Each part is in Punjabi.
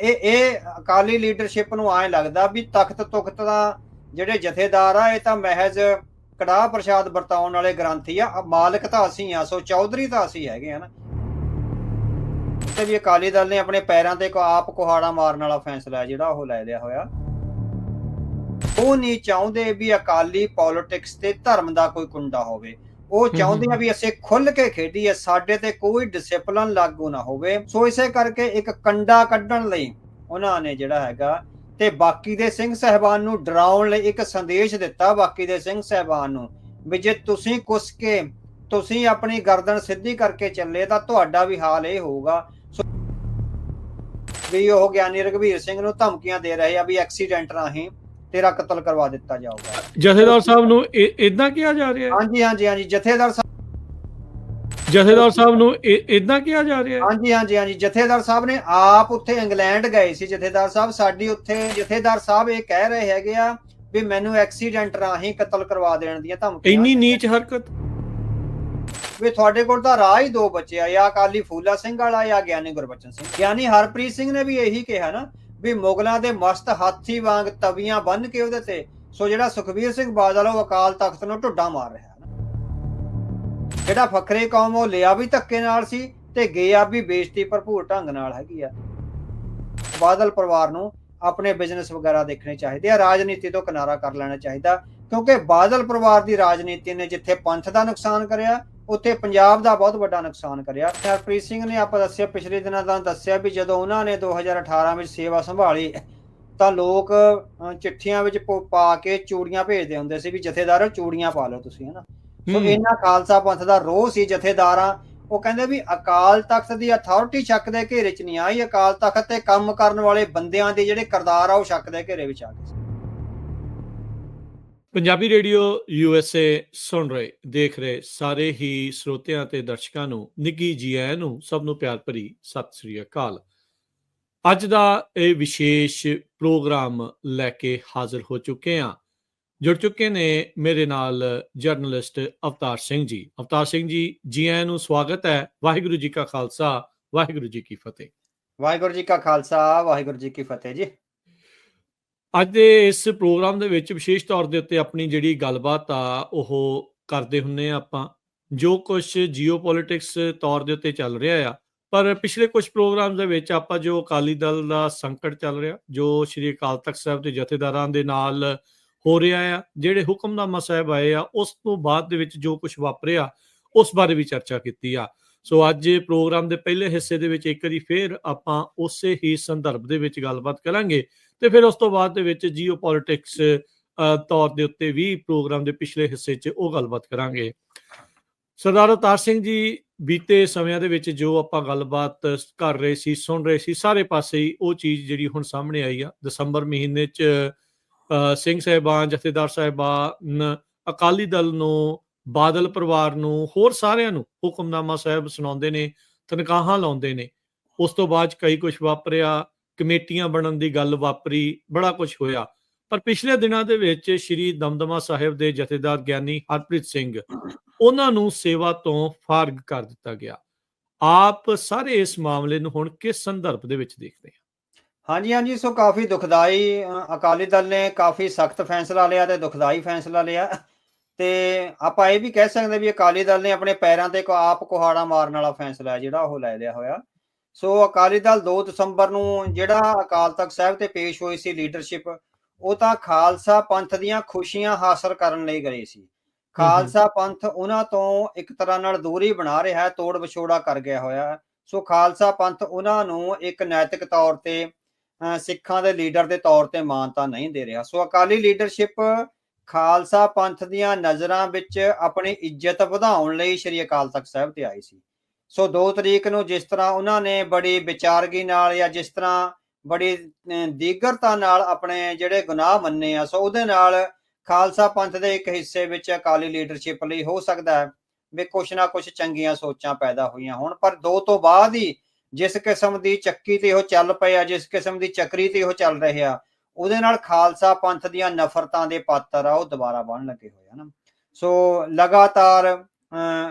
ਇਹ ਅਕਾਲੀ ਲੀਡਰਸ਼ਿਪ ਨੂੰ ਐਂ ਲੱਗਦਾ ਵੀ ਤਖਤ ਤੁਖਤ ਦਾ ਜਿਹੜੇ ਜਥੇਦਾਰ ਆ ਇਹ ਤਾਂ ਮਹਿਜ਼ ਕੜਾਹ ਪ੍ਰਸ਼ਾਦ ਵਰਤਾਉਣ ਵਾਲੇ ਗ੍ਰੰਥੀ ਆ, ਮਾਲਕ ਤਾਂ ਅਸੀਂ ਆ, ਸੋ ਚੌਧਰੀ ਤਾਂ ਅਸੀਂ ਹੈਗੇ ਆ ਨਾ। ਤੇ ਵੀ ਅਕਾਲੀ ਦਲ ਨੇ ਆਪਣੇ ਪੈਰਾਂ ਤੇ ਆਪ ਕੁਹਾੜਾ ਮਾਰਨ ਵਾਲਾ ਫੈਸਲਾ ਜਿਹੜਾ ਉਹ ਲੈ ਲਿਆ ਹੋਇਆ। ਉਹ ਨਹੀਂ ਚਾਹੁੰਦੇ ਵੀ ਅਕਾਲੀ ਪੋਲਿਟਿਕਸ ਤੇ ਧਰਮ ਦਾ ਕੋਈ ਕੁੰਡਾ ਹੋਵੇ। ਉਹ ਚਾਹੁੰਦੇ ਆ ਵੀ ਅਸੀਂ ਖੁੱਲ ਕੇ ਖੇਡੀਏ, ਸਾਡੇ ਤੇ ਕੋਈ ਡਿਸਪਲਿਨ ਲਾਗੂ ਨਾ ਹੋਵੇ। ਸੋ ਇਸੇ ਕਰਕੇ ਇੱਕ ਕੰਡਾ ਕੱਢਣ ਲਈ ਉਹਨਾਂ ਨੇ ਜਿਹੜਾ ਹੈਗਾ ਤੇ ਬਾਕੀ ਦੇ ਸਿੰਘ ਸਾਹਿਬਾਨ ਨੂੰ ਡਰਾਉਣ ਲਈ ਇੱਕ ਸੰਦੇਸ਼ ਦਿੱਤਾ, ਬਾਕੀ ਦੇ ਸਿੰਘ ਸਾਹਿਬਾਨ ਨੂੰ, ਵੀ ਜੇ ਤੁਸੀਂ ਕੁੱਸ ਕੇ ਤੁਸੀਂ ਆਪਣੀ ਗਰਦਨ ਸਿੱਧੀ ਕਰਕੇ ਚੱਲੇ ਤਾਂ ਤੁਹਾਡਾ ਵੀ ਹਾਲ ਇਹ ਹੋਊਗਾ। ਵੀ ਉਹ ਗਿਆਨੀ ਰਘਬੀਰ ਸਿੰਘ ਨੂੰ ਧਮਕੀਆਂ ਦੇ ਰਹੇ ਆ ਵੀ ਐਕਸੀਡੈਂਟ ਰਾਹੀਂ ਤੇਰਾ ਕਤਲ ਕਰਵਾ ਦਿੱਤਾ ਜਾਊਗਾ। ਜਥੇਦਾਰ ਸਾਹਿਬ ਨੂੰ ਇਦਾਂ ਕਿਹਾ ਜਾ ਰਿਹਾ ਹੈ? ਹਾਂਜੀ ਹਾਂਜੀ ਹਾਂਜੀ, ਜਥੇਦਾਰ ਸਾਹਿਬ ਨੂੰ ਇਦਾਂ ਕਿਹਾ ਜਾ ਰਿਹਾ ਹੈ? ਹਾਂਜੀ ਹਾਂਜੀ ਹਾਂਜੀ, ਜਥੇਦਾਰ ਸਾਹਿਬ ਨੇ ਆਪ ਉੱਥੇ ਇੰਗਲੈਂਡ ਗਏ ਸੀ। ਜਥੇਦਾਰ ਸਾਹਿਬ ਸਾਡੀ ਉੱਥੇ ਜਥੇਦਾਰ ਸਾਹਿਬ ਇਹ ਕਹਿ ਰਹੇ ਹੈਗੇ ਆ ਵੀ ਮੈਨੂੰ ਐਕਸੀਡੈਂਟ ਰਾਹੀਂ ਕਤਲ ਕਰਵਾ ਦੇਣ ਦੀਆਂ ਧਮਕੀਆਂ। ਇੰਨੀ ਨੀਚ ਹਰਕਤ। ਵੀ ਤੁਹਾਡੇ ਕੋਲ ਤਾਂ ਰਾਹ ਹੀ ਦੋ ਬਚੇ ਆ, ਜਾਂ ਅਕਾਲੀ ਫੂਲਾ ਸਿੰਘ ਵਾਲਾ ਜਾਂ ਗਿਆਨੀ ਗੁਰਬਚਨ ਸਿੰਘ। ਗਿਆਨੀ ਹਰਪ੍ਰੀਤ ਸਿੰਘ ਨੇ ਵੀ ਇਹੀ ਕਿਹਾ ਨਾ ਵੀ ਮੁਗਲਾਂ ਦੇ ਮਸਤ ਹਾਥੀ ਵਾਂਗ ਤਵੀਆਂ ਬੰਨ ਕੇ ਉਹਦੇ ਤੇ, ਸੋ ਜਿਹੜਾ ਸੁਖਬੀਰ ਸਿੰਘ ਬਾਦਲ ਉਹ ਅਕਾਲ ਤਖਤ ਨੂੰ ਢੁੱਡਾ ਮਾਰ ਰਿਹਾ ਨਾ। ਜਿਹੜਾ ਫਖਰੇ ਕੌਮ ਉਹ ਲਿਆ ਵੀ ਧੱਕੇ ਨਾਲ ਸੀ ਤੇ ਗਿਆ ਵੀ ਬੇਇੱਜ਼ਤੀ ਭਰਪੂਰ ਢੰਗ ਨਾਲ ਹੈਗੀ ਆ। ਬਾਦਲ ਪਰਿਵਾਰ ਨੂੰ ਆਪਣੇ ਬਿਜ਼ਨਸ ਵਗੈਰਾ ਦੇਖਣੇ ਚਾਹੀਦੇ ਆ, ਰਾਜਨੀਤੀ ਤੋਂ ਕਿਨਾਰਾ ਕਰ ਲੈਣਾ ਚਾਹੀਦਾ, ਕਿਉਂਕਿ ਬਾਦਲ ਪਰਿਵਾਰ ਦੀ ਰਾਜਨੀਤੀ ਨੇ ਜਿੱਥੇ ਪੰਥ ਦਾ ਨੁਕਸਾਨ ਕਰਿਆ ਉੱਥੇ ਪੰਜਾਬ ਦਾ ਬਹੁਤ ਵੱਡਾ ਨੁਕਸਾਨ ਕਰਿਆ। ਹਰਪ੍ਰੀਤ ਸਿੰਘ ਨੇ ਆਪਾਂ ਦੱਸਿਆ, ਪਿਛਲੇ ਦਿਨਾਂ ਦਾ ਦੱਸਿਆ ਵੀ ਜਦੋਂ ਉਹਨਾਂ ਨੇ 2018 ਵਿੱਚ ਸੇਵਾ ਸੰਭਾਲੀ ਤਾਂ ਲੋਕ ਚਿੱਠੀਆਂ ਵਿੱਚ ਪਾ ਕੇ ਚੂੜੀਆਂ ਭੇਜਦੇ ਹੁੰਦੇ ਸੀ ਵੀ ਜਥੇਦਾਰੋ ਚੂੜੀਆਂ ਪਾ ਲਓ ਤੁਸੀਂ, ਹਨਾ। ਸੋ ਇਹਨਾਂ ਖਾਲਸਾ ਪੰਥ ਦਾ ਰੋਹ ਸੀ ਜਥੇਦਾਰਾਂ। ਉਹ ਕਹਿੰਦੇ ਵੀ ਅਕਾਲ ਤਖਤ ਦੀ ਅਥਾਰਟੀ ਸ਼ੱਕ ਦੇ ਘੇਰੇ ਚ ਨਹੀਂ ਆਈ, ਅਕਾਲ ਤਖਤ ਤੇ ਕੰਮ ਕਰਨ ਵਾਲੇ ਬੰਦਿਆਂ ਦੇ ਜਿਹੜੇ ਕਿਰਦਾਰ ਆ ਉਹ ਸ਼ੱਕ ਦੇ ਘੇਰੇ ਵਿੱਚ ਆ ਗਏ। ਪੰਜਾਬੀ ਰੇਡੀਓ USA ਸੁਣ ਰਹੇ ਦੇਖ ਰਹੇ ਸਾਰੇ ਹੀ ਸਰੋਤਿਆਂ ਤੇ ਦਰਸ਼ਕਾਂ ਨੂੰ ਨਿੱਘੀ ਜੀ ਆਇਆਂ ਨੂੰ, ਸਭ ਨੂੰ ਪਿਆਰ ਭਰੀ ਸਤਿ ਸ੍ਰੀ ਅਕਾਲ। ਅੱਜ ਦਾ ਇਹ ਵਿਸ਼ੇਸ਼ ਪ੍ਰੋਗਰਾਮ ਲੈ ਕੇ ਹਾਜ਼ਰ ਹੋ ਚੁੱਕੇ ਹਾਂ। ਜੁੜ ਚੁੱਕੇ ਨੇ ਮੇਰੇ ਨਾਲ ਜਰਨਲਿਸਟ ਅਵਤਾਰ ਸਿੰਘ ਜੀ। ਅਵਤਾਰ ਸਿੰਘ ਜੀ, ਜੀ ਆਇਆਂ ਨੂੰ, ਸਵਾਗਤ ਹੈ। ਵਾਹਿਗੁਰੂ ਜੀ ਕਾ ਖਾਲਸਾ, ਵਾਹਿਗੁਰੂ ਜੀ ਕੀ ਫਤਿਹ। ਵਾਹਿਗੁਰੂ ਜੀ ਕਾ ਖਾਲਸਾ, ਵਾਹਿਗੁਰੂ ਜੀ ਕੀ ਫਤਿਹ ਜੀ। ਅੱਜ ਦੇ ਇਸ ਪ੍ਰੋਗਰਾਮ ਦੇ ਵਿੱਚ ਵਿਸ਼ੇਸ਼ ਤੌਰ ਦੇ ਉੱਤੇ ਆਪਣੀ ਜਿਹੜੀ ਗੱਲਬਾਤ ਆ ਉਹ ਕਰਦੇ ਹੁੰਨੇ ਆ ਆਪਾਂ, ਜੋ ਕੁਝ ਜੀਓਪੋਲਿਟਿਕਸ ਤੌਰ ਦੇ ਉੱਤੇ ਚੱਲ ਰਿਹਾ ਆ। ਪਰ ਪਿਛਲੇ ਕੁਝ ਪ੍ਰੋਗਰਾਮ ਦੇ ਵਿੱਚ ਆਪਾਂ ਜੋ ਅਕਾਲੀ ਦਲ ਦਾ ਸੰਕਟ ਚੱਲ ਰਿਹਾ, ਜੋ ਸ਼੍ਰੀ ਅਕਾਲ ਤਖਤ ਸਾਹਿਬ ਦੇ ਜਥੇਦਾਰਾਂ ਦੇ ਨਾਲ ਹੋ ਰਿਹਾ ਆ, ਜਿਹੜੇ ਹੁਕਮਨਾਮਾ ਸਾਹਿਬ ਆਏ ਆ, ਉਸ ਤੋਂ ਬਾਅਦ ਦੇ ਵਿੱਚ ਜੋ ਕੁਝ ਵਾਪਰਿਆ ਉਸ ਬਾਰੇ ਵੀ ਚਰਚਾ ਕੀਤੀ ਆ। ਸੋ ਅੱਜ ਪ੍ਰੋਗਰਾਮ ਦੇ ਪਹਿਲੇ ਹਿੱਸੇ ਦੇ ਵਿੱਚ ਇੱਕ ਵਾਰੀ ਫੇਰ ਆਪਾਂ ਉਸੇ ਹੀ ਸੰਦਰਭ ਦੇ ਵਿੱਚ ਗੱਲਬਾਤ ਕਰਾਂਗੇ ਤੇ ਫਿਰ ਉਸ ਤੋਂ ਬਾਅਦ ਦੇ ਵਿੱਚ ਜੀਓਪੋਲਿਟਿਕਸ ਤੌਰ ਦੇ ਉੱਤੇ ਵੀ ਪ੍ਰੋਗਰਾਮ ਦੇ ਪਿਛਲੇ ਹਿੱਸੇ 'ਚ ਉਹ ਗੱਲਬਾਤ ਕਰਾਂਗੇ। ਸਰਦਾਰ ਅਵਤਾਰ ਸਿੰਘ ਜੀ, ਬੀਤੇ ਸਮਿਆਂ ਦੇ ਵਿੱਚ ਜੋ ਆਪਾਂ ਗੱਲਬਾਤ ਕਰ ਰਹੇ ਸੀ, ਸੁਣ ਰਹੇ ਸੀ, ਸਾਰੇ ਪਾਸੇ ਹੀ ਉਹ ਚੀਜ਼ ਜਿਹੜੀ ਹੁਣ ਸਾਹਮਣੇ ਆਈ ਆ। ਦਸੰਬਰ ਮਹੀਨੇ 'ਚ ਸਿੰਘ ਸਾਹਿਬਾਨ, ਜਥੇਦਾਰ ਸਾਹਿਬਾਨ, ਅਕਾਲੀ ਦਲ ਨੂੰ, ਬਾਦਲ ਪਰਿਵਾਰ ਨੂੰ, ਹੋਰ ਸਾਰਿਆਂ ਨੂੰ ਹੁਕਮਨਾਮਾ ਸਾਹਿਬ ਸੁਣਾਉਂਦੇ ਨੇ, ਤਨਖਾਹਾਂ ਲਾਉਂਦੇ ਨੇ। ਉਸ ਤੋਂ ਬਾਅਦ ਕਈ ਕੁਝ ਵਾਪਰਿਆ, ਕਮੇਟੀਆਂ ਬਣਨ ਦੀ ਗੱਲ ਵਾਪਰੀ, ਬੜਾ ਕੁਝ ਹੋਇਆ। ਪਰ ਪਿਛਲੇ ਦਿਨਾਂ ਦੇ ਵਿੱਚ ਸ਼੍ਰੀ ਦਮਦਮਾ ਸਾਹਿਬ ਦੇ ਜਥੇਦਾਰ ਗਿਆਨੀ ਹਰਪ੍ਰੀਤ ਸਿੰਘ, ਉਹਨਾਂ ਨੂੰ ਸੇਵਾ ਤੋਂ ਫਾਰਗ ਕਰ ਦਿੱਤਾ ਗਿਆ। ਆਪ ਸਾਰੇ ਇਸ ਮਾਮਲੇ ਨੂੰ ਹੁਣ ਕਿਸ ਸੰਦਰਭ ਦੇ ਵਿੱਚ ਦੇਖਦੇ ਆ? ਹਾਂਜੀ ਹਾਂਜੀ, ਸੋ ਕਾਫੀ ਦੁਖਦਾਈ, ਅਕਾਲੀ ਦਲ ਨੇ ਕਾਫੀ ਸਖਤ ਫੈਸਲਾ ਲਿਆ ਤੇ ਦੁਖਦਾਈ ਫੈਸਲਾ ਲਿਆ। ਤੇ ਆਪਾਂ ਇਹ ਵੀ ਕਹਿ ਸਕਦੇ ਵੀ ਅਕਾਲੀ ਦਲ ਨੇ ਆਪਣੇ ਪੈਰਾਂ ਤੇ ਆਪ ਕੁਹਾੜਾ ਮਾਰਨ ਵਾਲਾ ਫੈਸਲਾ ਹੈ ਜਿਹੜਾ ਉਹ ਲੈ ਲਿਆ ਹੋਇਆ। ਸੋ ਅਕਾਲੀ ਦਲ 2 ਦਸੰਬਰ ਨੂੰ ਜਿਹੜਾ ਅਕਾਲ ਤਖਤ ਸਾਹਿਬ ਤੇ ਪੇਸ਼ ਹੋਈ ਸੀ ਲੀਡਰਸ਼ਿਪ, ਉਹ ਤਾਂ ਖਾਲਸਾ ਪੰਥ ਦੀਆਂ ਖੁਸ਼ੀਆਂ ਹਾਸਲ ਕਰਨ ਲਈ ਗਈ ਸੀ। ਖਾਲਸਾ ਪੰਥ ਉਹਨਾਂ ਤੋਂ ਇੱਕ ਤਰ੍ਹਾਂ ਨਾਲ ਦੂਰੀ ਬਣਾ ਰਿਹਾ ਹੈ, ਤੋੜ ਵਿਛੋੜਾ ਕਰ ਗਿਆ ਹੋਇਆ। ਸੋ ਖਾਲਸਾ ਪੰਥ ਉਹਨਾਂ ਨੂੰ ਇੱਕ ਨੈਤਿਕ ਤੌਰ ਤੇ ਸਿੱਖਾਂ ਦੇ ਲੀਡਰ ਦੇ ਤੌਰ ਤੇ ਮਾਨਤਾ ਨਹੀਂ ਦੇ ਰਿਹਾ। ਸੋ ਅਕਾਲੀ ਲੀਡਰਸ਼ਿਪ ਖਾਲਸਾ ਪੰਥ ਦੀਆਂ ਨਜ਼ਰਾਂ ਵਿੱਚ ਆਪਣੀ ਇੱਜ਼ਤ ਵਧਾਉਣ ਲਈ ਸ਼੍ਰੀ ਅਕਾਲ ਤਖਤ ਸਾਹਿਬ ਤੇ ਆਈ ਸੀ। ਸੋ 2 ਤਰੀਕ ਨੂੰ ਜਿਸ ਤਰ੍ਹਾਂ ਉਹਨਾਂ ਨੇ ਬੜੀ ਵਿਚਾਰਗੀ ਨਾਲ ਜਾਂ ਜਿਸ ਤਰ੍ਹਾਂ ਬੜੀ ਦੀਗਰਤਾ ਨਾਲ ਆਪਣੇ ਜਿਹੜੇ ਗੁਨਾਹ ਮੰਨੇ ਆ, ਸੋ ਉਹਦੇ ਨਾਲ ਖਾਲਸਾ ਪੰਥ ਦੇ ਇੱਕ ਹਿੱਸੇ ਵਿੱਚ ਅਕਾਲੀ ਲੀਡਰਸ਼ਿਪ ਲਈ ਹੋ ਸਕਦਾ ਹੈ ਵੀ ਕੁਛ ਨਾ ਕੁਛ ਚੰਗੀਆਂ ਸੋਚਾਂ ਪੈਦਾ ਹੋਈਆਂ ਹੋਣ। ਪਰ 2 ਤੋਂ ਬਾਅਦ ਹੀ ਜਿਸ ਕਿਸਮ ਦੀ ਚੱਕੀ ਤੇ ਉਹ ਚੱਲ ਪਿਆ, ਜਿਸ ਕਿਸਮ ਦੀ ਚੱਕਰੀ ਤੇ ਉਹ ਚੱਲ ਰਿਹਾ, ਉਹਦੇ ਨਾਲ ਖਾਲਸਾ ਪੰਥ ਦੀਆਂ ਨਫ਼ਰਤਾਂ ਦੇ ਪਾਤਰ ਆ ਉਹ ਦੁਬਾਰਾ ਬਣਨ ਲੱਗੇ ਹੋਏ ਹਨ। ਸੋ ਲਗਾਤਾਰ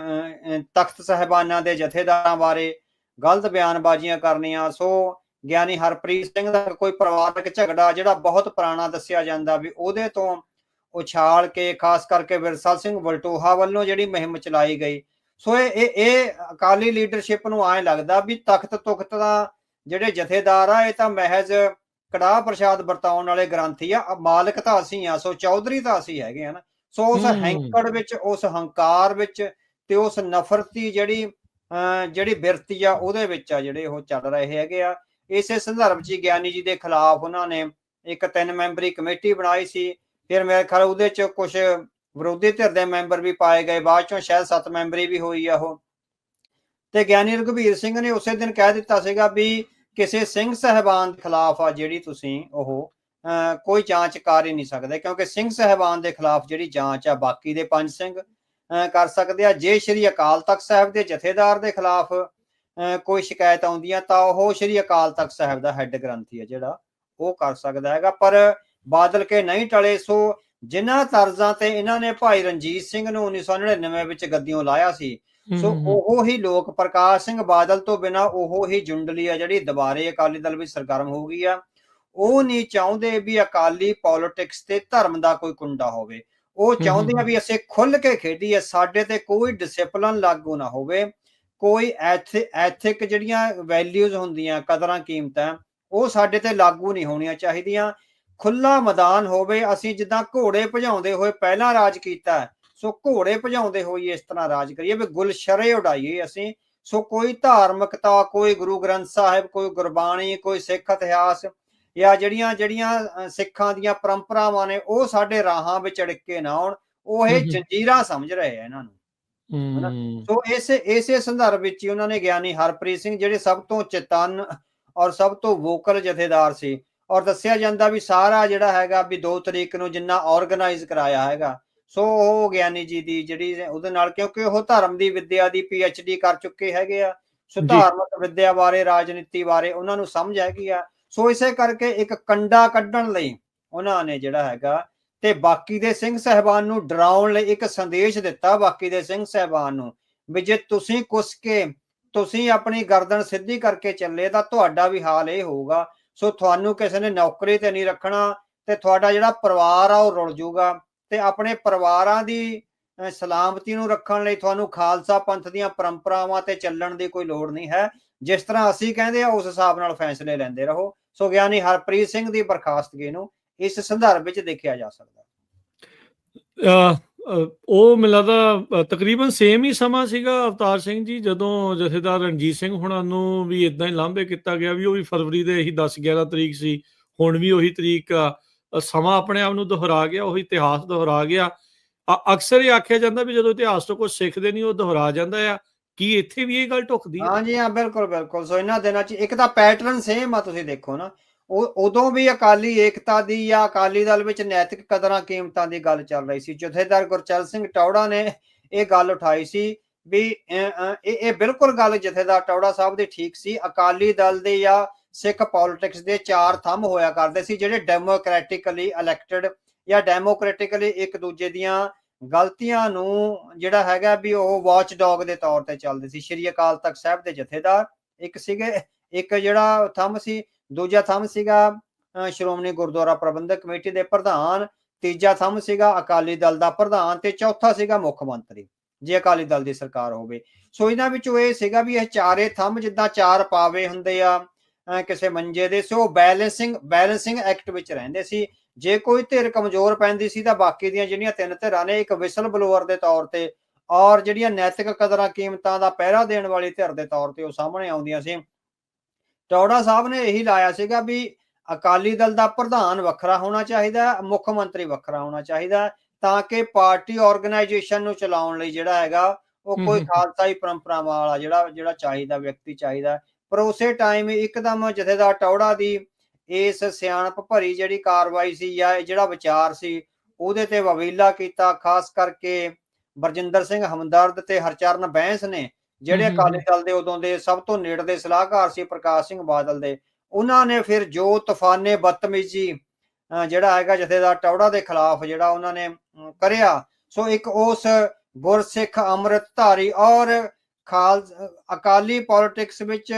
ਤਖਤ ਸਾਹਿਬਾਨਾਂ ਦੇ ਜਥੇਦਾਰਾਂ ਬਾਰੇ ਗਲਤ ਬਿਆਨਬਾਜ਼ੀਆਂ ਕਰਨੀਆਂ। ਸੋ ਗਿਆਨੀ ਹਰਪ੍ਰੀਤ ਸਿੰਘ ਦਾ ਕੋਈ ਪਰਿਵਾਰਕ ਝਗੜਾ ਜਿਹੜਾ ਬਹੁਤ ਪੁਰਾਣਾ ਦੱਸਿਆ ਜਾਂਦਾ ਵੀ ਉਹਦੇ ਤੋਂ ਉਛਾਲ ਕੇ ਖਾਸ ਕਰਕੇ ਵਿਰਸਾ ਸਿੰਘ ਵਲਟੋਹਾ ਵੱਲੋਂ ਜਿਹੜੀ ਮੁਹਿੰਮ ਚਲਾਈ ਗਈ। ਸੋ ਇਹ ਅਕਾਲੀ ਲੀਡਰਸ਼ਿਪ ਨੂੰ ਐਂ ਲੱਗਦਾ ਵੀ ਤਖਤ ਤੁਖਤ ਦਾ ਜਿਹੜੇ ਜਥੇਦਾਰ ਆ ਇਹ ਤਾਂ ਮਹਿਜ਼ ਕੜਾਹ ਪ੍ਰਸ਼ਾਦ ਵਰਤਾਉਣ ਵਾਲੇ ਗ੍ਰੰਥੀ ਆ, ਮਾਲਕ ਤਾਂ ਅਸੀਂ ਆ, ਸੋ ਚੌਧਰੀ ਤਾਂ ਅਸੀਂ ਹੈਗੇ ਆ ਨਾ। ਸੋ ਉਸ ਹੈਂਕੜ ਵਿੱਚ, ਉਸ ਹੰਕਾਰ ਵਿੱਚ ਤੇ ਉਸ ਨਫ਼ਰਤੀ ਜਿਹੜੀ ਬਿਰਤੀ ਆ ਉਹਦੇ ਵਿੱਚ ਆ ਜਿਹੜੇ ਉਹ ਚੱਲ ਰਹੇ ਹੈਗੇ ਆ। ਇਸੇ ਸੰਦਰਭ 'ਚ ਗਿਆਨੀ ਜੀ ਦੇ ਖਿਲਾਫ ਉਹਨਾਂ ਨੇ ਇੱਕ 3 ਮੈਂਬਰੀ ਕਮੇਟੀ ਬਣਾਈ ਸੀ। ਫਿਰ ਮੇਰੇ ਖਿਆਲ ਉਹਦੇ 'ਚ ਕੁਝ ਵਿਰੋਧੀ ਧਿਰ ਦੇ ਮੈਂਬਰ ਵੀ ਪਾਏ ਗਏ, ਬਾਅਦ ਚੋਂ ਸ਼ਾਇਦ 7 ਮੈਂਬਰੀ ਵੀ ਹੋਈ ਆ ਉਹ। ਤੇ ਗਿਆਨੀ ਰਘਬੀਰ ਸਿੰਘ ਨੇ ਉਸੇ ਦਿਨ ਕਹਿ ਦਿੱਤਾ ਸੀਗਾ ਵੀ ਕਿਸੇ ਸਿੰਘ ਸਾਹਿਬਾਨ ਦੇ ਖਿਲਾਫ ਆ ਜਿਹੜੀ ਤੁਸੀਂ ਉਹ ਕੋਈ ਜਾਂਚ ਕਰ ਹੀ ਨਹੀਂ ਸਕਦੇ, ਕਿਉਂਕਿ ਸਿੰਘ ਸਾਹਿਬਾਨ ਦੇ ਖਿਲਾਫ ਜਿਹੜੀ ਜਾਂਚ ਆ ਬਾਕੀ ਦੇ 5 ਸਿੰਘ ਕਰ ਸਕਦੇ ਆ। ਜੇ ਸ਼੍ਰੀ ਅਕਾਲ ਤਖਤ ਸਾਹਿਬ ਦੇ ਜਥੇਦਾਰ ਦੇ ਖਿਲਾਫ ਕੋਈ ਸ਼ਿਕਾਇਤ ਆਉਂਦੀ ਆ ਤਾਂ ਉਹ ਸ਼੍ਰੀ ਅਕਾਲ ਤਖਤ ਸਾਹਿਬ ਦਾ ਹੈੱਡ ਗ੍ਰੰਥੀ ਆ ਜਿਹੜਾ ਉਹ ਕਰ ਸਕਦਾ ਹੈਗਾ। ਪਰ ਬਾਦਲ ਕੇ ਨਹੀਂ ਟਲੇ। ਸੋ ਜਿਨ੍ਹਾਂ ਤਰਜ਼ਾਂ ਤੇ ਇਹਨਾਂ ਨੇ ਭਾਈ ਰਣਜੀਤ ਸਿੰਘ ਨੂੰ 1999 ਵਿੱਚ ਗੱਦੀਓਂ ਲਾਇਆ ਸੀ, ਸੋ ਉਹ ਹੀ ਲੋਕ ਪ੍ਰਕਾਸ਼ ਸਿੰਘ ਬਾਦਲ ਤੋਂ ਬਿਨਾਂ ਉਹ ਹੀ ਜੁੰਡਲੀ ਆ ਜਿਹੜੀ ਦੁਬਾਰੇ ਅਕਾਲੀ ਦਲ ਵਿੱਚ ਸਰਗਰਮ ਹੋ ਗਈ ਆ। ਉਹ ਨਹੀਂ ਚਾਹੁੰਦੇ ਵੀ ਅਕਾਲੀ ਪੋਲਿਟਿਕਸ ਤੇ ਧਰਮ ਦਾ ਕੋਈ ਕੁੰਡਾ ਹੋਵੇ। ਉਹ ਚਾਹੁੰਦੇ ਆ ਵੀ ਅਸੀਂ ਖੁੱਲ ਕੇ ਖੇਡੀਏ, ਸਾਡੇ ਤੇ ਕੋਈ ਡਿਸਿਪਲਿਨ ਲਾਗੂ ਨਾ ਹੋਵੇ, ਕੋਈ ਐਥਿਕ ਜਿਹੜੀਆਂ ਵੈਲਿਊਜ਼ ਹੁੰਦੀਆਂ, ਕਦਰਾਂ ਕੀਮਤਾਂ, ਉਹ ਸਾਡੇ ਤੇ ਲਾਗੂ ਨਹੀਂ ਹੋਣੀਆਂ ਚਾਹੀਦੀਆਂ। ਖੁੱਲਾ ਮੈਦਾਨ ਹੋਵੇ। ਅਸੀਂ ਜਿੱਦਾਂ ਘੋੜੇ ਭਜਾਉਂਦੇ ਹੋਏ ਪਹਿਲਾਂ ਰਾਜ ਕੀਤਾ, ਸੋ ਘੋੜੇ ਭਜਾਉਂਦੇ ਹੋਈ ਇਸ ਤਰ੍ਹਾਂ ਰਾਜ ਕਰੀਏ ਵੀ ਗੁਲਸ਼ਰੇ ਉਡਾਈਏ ਅਸੀਂ। ਸੋ ਕੋਈ ਧਾਰਮਿਕਤਾ, ਕੋਈ ਗੁਰੂ ਗ੍ਰੰਥ ਸਾਹਿਬ, ਕੋਈ ਗੁਰਬਾਣੀ, ਕੋਈ ਸਿੱਖ ਇਤਿਹਾਸ ਜਾਂ ਜਿਹੜੀਆਂ ਸਿੱਖਾਂ ਦੀਆਂ ਪਰੰਪਰਾਵਾਂ ਨੇ ਉਹ ਸਾਡੇ ਰਾਹਾਂ ਵਿੱਚ ਅੜਕੇ ਨਾ ਆਉਣ। ਉਹ ਇਹ ਜੰਜੀਰਾਂ ਸਮਝ ਰਹੇ ਆ ਇਹਨਾਂ ਨੂੰ, ਹਨਾ। ਸੋ ਇਸੇ ਸੰਦਰਭ ਵਿੱਚ ਹੀ ਉਹਨਾਂ ਨੇ ਗਿਆਨੀ ਹਰਪ੍ਰੀਤ ਸਿੰਘ ਜਿਹੜੇ ਸਭ ਤੋਂ ਚੇਤੰਨ ਔਰ ਸਭ ਤੋਂ ਵੋਕਲ ਜਥੇਦਾਰ ਸੀ, ਔਰ ਦੱਸਿਆ ਜਾਂਦਾ ਵੀ ਸਾਰਾ ਜਿਹੜਾ ਹੈਗਾ ਵੀ 2 ਤਰੀਕ ਨੂੰ ਜਿੰਨਾ ਆਰਗੇਨਾਈਜ਼ ਕਰਾਇਆ ਹੈਗਾ, ਸੋ ਉਹ ਗਿਆਨੀ ਜੀ ਦੀ ਜਿਹੜੀ ਉਹਦੇ ਨਾਲ, ਕਿਉਂਕਿ ਉਹ ਧਰਮ ਦੀ ਵਿੱਦਿਆ ਦੀ PhD ਕਰ ਚੁੱਕੇ ਹੈਗੇ ਆ। ਸੋ ਧਾਰਮਿਕ ਵਿੱਦਿਆ ਬਾਰੇ, ਰਾਜਨੀਤੀ ਬਾਰੇ ਉਹਨਾਂ ਨੂੰ ਸਮਝ ਹੈਗੀ ਆ। ਸੋ ਇਸੇ ਕਰਕੇ ਇੱਕ ਕੰਡਾ ਕੱਢਣ ਲਈ ਉਹਨਾਂ ਨੇ ਜਿਹੜਾ ਹੈਗਾ ਤੇ ਬਾਕੀ ਦੇ ਸਿੰਘ ਸਾਹਿਬਾਨ ਨੂੰ ਡਰਾਉਣ ਲਈ ਇੱਕ ਸੰਦੇਸ਼ ਦਿੱਤਾ ਬਾਕੀ ਦੇ ਸਿੰਘ ਸਾਹਿਬਾਨ ਨੂੰ ਵੀ ਜੇ ਤੁਸੀਂ ਕੁੱਸ ਕੇ ਤੁਸੀਂ ਆਪਣੀ ਗਰਦਨ ਸਿੱਧੀ ਕਰਕੇ ਚੱਲੇ ਤਾਂ ਤੁਹਾਡਾ ਵੀ ਹਾਲ ਇਹ ਹੋਊਗਾ। ਸੋ ਤੁਹਾਨੂੰ ਕਿਸੇ ਨੇ ਨੌਕਰੀ ਤੇ ਨਹੀਂ ਰੱਖਣਾ ਤੇ ਤੁਹਾਡਾ ਜਿਹੜਾ ਪਰਿਵਾਰ ਆ ਉਹ ਰੁਲ ਜਾਊਗਾ। ਤੇ ਆਪਣੇ ਪਰਿਵਾਰਾਂ ਦੀ ਸਲਾਮਤੀ ਨੂੰ ਰੱਖਣ ਲਈ ਤੁਹਾਨੂੰ ਖਾਲਸਾ ਪੰਥ ਦੀਆਂ ਪਰੰਪਰਾਵਾਂ ਤੇ ਚੱਲਣ ਦੀ ਕੋਈ ਲੋੜ ਨਹੀਂ ਹੈ। ਜਿਸ ਤਰ੍ਹਾਂ ਅਸੀਂ ਕਹਿੰਦੇ ਆ ਉਸ ਹਿਸਾਬ ਨਾਲ ਫੈਸਲੇ ਲੈਂਦੇ ਰਹੋ। ਸੋ ਗਿਆਨੀ ਹਰਪ੍ਰੀਤ ਸਿੰਘ ਦੀ ਬਰਖਾਸਤਗੀ ਨੂੰ ਇਸ ਸੰਦਰਭ ਵਿੱਚ ਦੇਖਿਆ ਜਾ ਸਕਦਾ। ਉਹ ਮੈਨੂੰ ਲੱਗਦਾ ਤਕਰੀਬਨ ਸੇਮ ਹੀ ਸਮਾਂ ਸੀਗਾ ਅਵਤਾਰ ਸਿੰਘ ਜੀ, ਜਦੋਂ ਜਥੇਦਾਰ ਰਣਜੀਤ ਸਿੰਘ ਹੁਣਾਂ ਨੂੰ ਵੀ ਇਦਾਂ ਹੀ ਲਾਂਭੇ ਕੀਤਾ ਗਿਆ ਵੀ ਉਹ ਵੀ ਫਰਵਰੀ ਦੇ ਇਹੀ 10-11 ਤਰੀਕ ਸੀ। ਹੁਣ ਵੀ ਉਹੀ ਤਰੀਕ ਆ। ਸਮਾਂ ਆਪਣੇ ਆਪ ਨੂੰ ਦੁਹਰਾ ਗਿਆ, ਉਹੀ ਇਤਿਹਾਸ ਦੁਹਰਾ ਗਿਆ। ਅਕਸਰ ਇਹ ਆਖਿਆ ਜਾਂਦਾ ਵੀ ਜਦੋਂ ਇਤਿਹਾਸ ਤੋਂ ਕੁਝ ਸਿੱਖਦੇ ਨਹੀਂ ਉਹ ਦੁਹਰਾ ਜਾਂਦਾ ਆ। ਕੀ ਇੱਥੇ ਵੀ ਇਹ ਗੱਲ ਢੁੱਕਦੀ ਹੈ? ਹਾਂਜੀ ਹਾਂ, ਬਿਲਕੁਲ। ਸੋ ਇਹਨਾਂ ਦਿਨਾਂ 'ਚ ਇੱਕ ਤਾਂ ਪੈਟਰਨ ਸੇਮ ਆ। ਤੁਸੀਂ ਦੇਖੋ ਨਾ, ਉਦੋਂ ਵੀ ਅਕਾਲੀ ਏਕਤਾ ਦੀ ਜਾਂ ਅਕਾਲੀ ਦਲ ਵਿੱਚ ਨੈਤਿਕ ਕਦਰਾਂ ਕੀਮਤਾਂ ਦੀ ਗੱਲ ਚੱਲ ਰਹੀ ਸੀ। ਜਥੇਦਾਰ ਗੁਰਚਰਨ ਸਿੰਘ ਟੌੜਾ ਨੇ ਇਹ ਗੱਲ ਉਠਾਈ ਸੀ ਵੀ ਇਹ ਬਿਲਕੁਲ ਗੱਲ ਜਥੇਦਾਰ ਟੌੜਾ ਸਾਹਿਬ ਦੀ ਠੀਕ ਸੀ। ਅਕਾਲੀ ਦਲ ਦੇ ਜਾਂ ਸਿੱਖ ਪੋਲਿਟਿਕਸ ਦੇ 4 ਥੰਮ ਹੋਇਆ ਕਰਦੇ ਸੀ ਜਿਹੜੇ ਡੈਮੋਕ੍ਰੈਟਿਕਲੀ ਇਲੈਕਟਡ ਜਾਂ ਡੈਮੋਕ੍ਰੈਟਿਕਲੀ ਇੱਕ ਦੂਜੇ ਦੀਆਂ ਗਲਤੀਆਂ ਨੂੰ ਜਿਹੜਾ ਹੈਗਾ ਵੀ ਉਹ ਵਾਚ ਡੌਗ ਦੇ ਤੌਰ ਤੇ ਚੱਲਦੇ ਸੀ। ਸ਼੍ਰੀ ਅਕਾਲ ਤਖਤ ਸਾਹਿਬ ਦੇ ਜਥੇਦਾਰ ਇੱਕ ਸੀਗੇ, ਇੱਕ ਜਿਹੜਾ ਥੰਮ ਸੀ, ਦੂਜਾ ਥੰਮ ਸੀਗਾ ਸ਼੍ਰੋਮਣੀ ਗੁਰਦੁਆਰਾ ਪ੍ਰਬੰਧਕ ਕਮੇਟੀ ਦੇ ਪ੍ਰਧਾਨ, ਤੀਜਾ ਥੰਮ ਸੀਗਾ ਅਕਾਲੀ ਦਲ ਦਾ ਪ੍ਰਧਾਨ ਤੇ ਚੌਥਾ ਸੀਗਾ ਮੁੱਖ ਮੰਤਰੀ ਜੇ ਅਕਾਲੀ ਦਲ ਦੀ ਸਰਕਾਰ ਹੋਵੇ। ਸੋ ਇਹਨਾਂ ਵਿੱਚੋਂ ਇਹ ਸੀਗਾ ਵੀ ਇਹ ਚਾਰੇ ਥੰਮ ਜਿੱਦਾਂ 4 ਪਾਵੇ ਹੁੰਦੇ ਆ ਕਿਸੇ ਮੰਜੇ ਦੇ, ਸੋ ਬੈਲੈਂਸਿੰਗ ਐਕਟ ਵਿੱਚ ਰਹਿੰਦੇ ਸੀ। ਜੇ ਕੋਈ ਧਿਰ ਕਮਜ਼ੋਰ ਪੈਂਦੀ ਸੀ ਤਾਂ ਬਾਕੀ ਦੀਆਂ ਜਿਹੜੀਆਂ 3 ਧਿਰਾਂ ਨੇ ਇੱਕ ਵਿਸਲ ਬਲੋਅਰ ਦੇ ਤੌਰ ਤੇ ਔਰ ਜਿਹੜੀਆਂ ਨੈਤਿਕ ਕਦਰਾਂ ਕੀਮਤਾਂ ਦਾ ਪਹਿਰਾ ਦੇਣ ਵਾਲੀ ਧਿਰ ਦੇ ਤੌਰ ਤੇ ਉਹ ਸਾਹਮਣੇ ਆਉਂਦੀਆਂ ਸੀ। ਟੌੜਾ ਸਾਹਿਬ ਨੇ ਇਹੀ ਲਾਇਆ ਸੀਗਾ ਵੀ ਅਕਾਲੀ ਦਲ ਦਾ ਪ੍ਰਧਾਨ ਵੱਖਰਾ ਹੋਣਾ ਚਾਹੀਦਾ, ਮੁੱਖ ਮੰਤਰੀ ਵੱਖਰਾ ਹੋਣਾ ਚਾਹੀਦਾ, ਤਾਂ ਕਿ ਪਾਰਟੀ ਆਰਗੇਨਾਈਜੇਸ਼ਨ ਨੂੰ ਚਲਾਉਣ ਲਈ ਜਿਹੜਾ ਹੈਗਾ ਉਹ ਕੋਈ ਖਾਲਸਾਈ ਪਰੰਪਰਾਵਾਂ ਵਾਲਾ ਜਿਹੜਾ ਚਾਹੀਦਾ ਵਿਅਕਤੀ ਚਾਹੀਦਾ। ਪਰ ਉਸੇ ਟਾਈਮ ਇੱਕਦਮ ਜਥੇਦਾਰ ਟੌੜਾ ਦੀ ਇਸ ਸਿਆਣਪ ਭਰੀ ਜਿਹੜੀ ਕਾਰਵਾਈ ਸੀ ਜਾਂ ਜਿਹੜਾ ਵਿਚਾਰ ਸੀ ਉਹਦੇ ਤੇ ਵਵੀਲਾ ਕੀਤਾ। ਖਾਸ ਕਰਕੇ ਬਰਜਿੰਦਰ ਸਿੰਘ ਹਮਦਰਦ ਤੇ ਹਰਚਰਨ ਬੈਂਸ ਨੇ ਜਿਹੜੇ ਅਕਾਲੀ ਦਲ ਦੇ ਉਦੋਂ ਦੇ ਸਭ ਤੋਂ ਨੇੜਲੇ ਸਲਾਹਕਾਰ ਸੀ ਪ੍ਰਕਾਸ਼ ਸਿੰਘ ਬਾਦਲ ਦੇ, ਉਹਨਾਂ ਨੇ ਫਿਰ ਜੋ ਤੂਫਾਨੇ ਬਦਤਮੀਜ਼ੀ ਜਿਹੜਾ ਹੈਗਾ ਜਥੇਦਾਰ ਟੌੜਾ ਦੇ ਖਿਲਾਫ ਜਿਹੜਾ ਉਹਨਾਂ ਨੇ ਕਰਿਆ, ਸੋ ਇੱਕ ਉਸ ਗੁਰਸਿੱਖ ਅੰਮ੍ਰਿਤਧਾਰੀ ਔਰ ਅਕਾਲੀ ਪੋਲਿਟਿਕਸ ਵਿੱਚ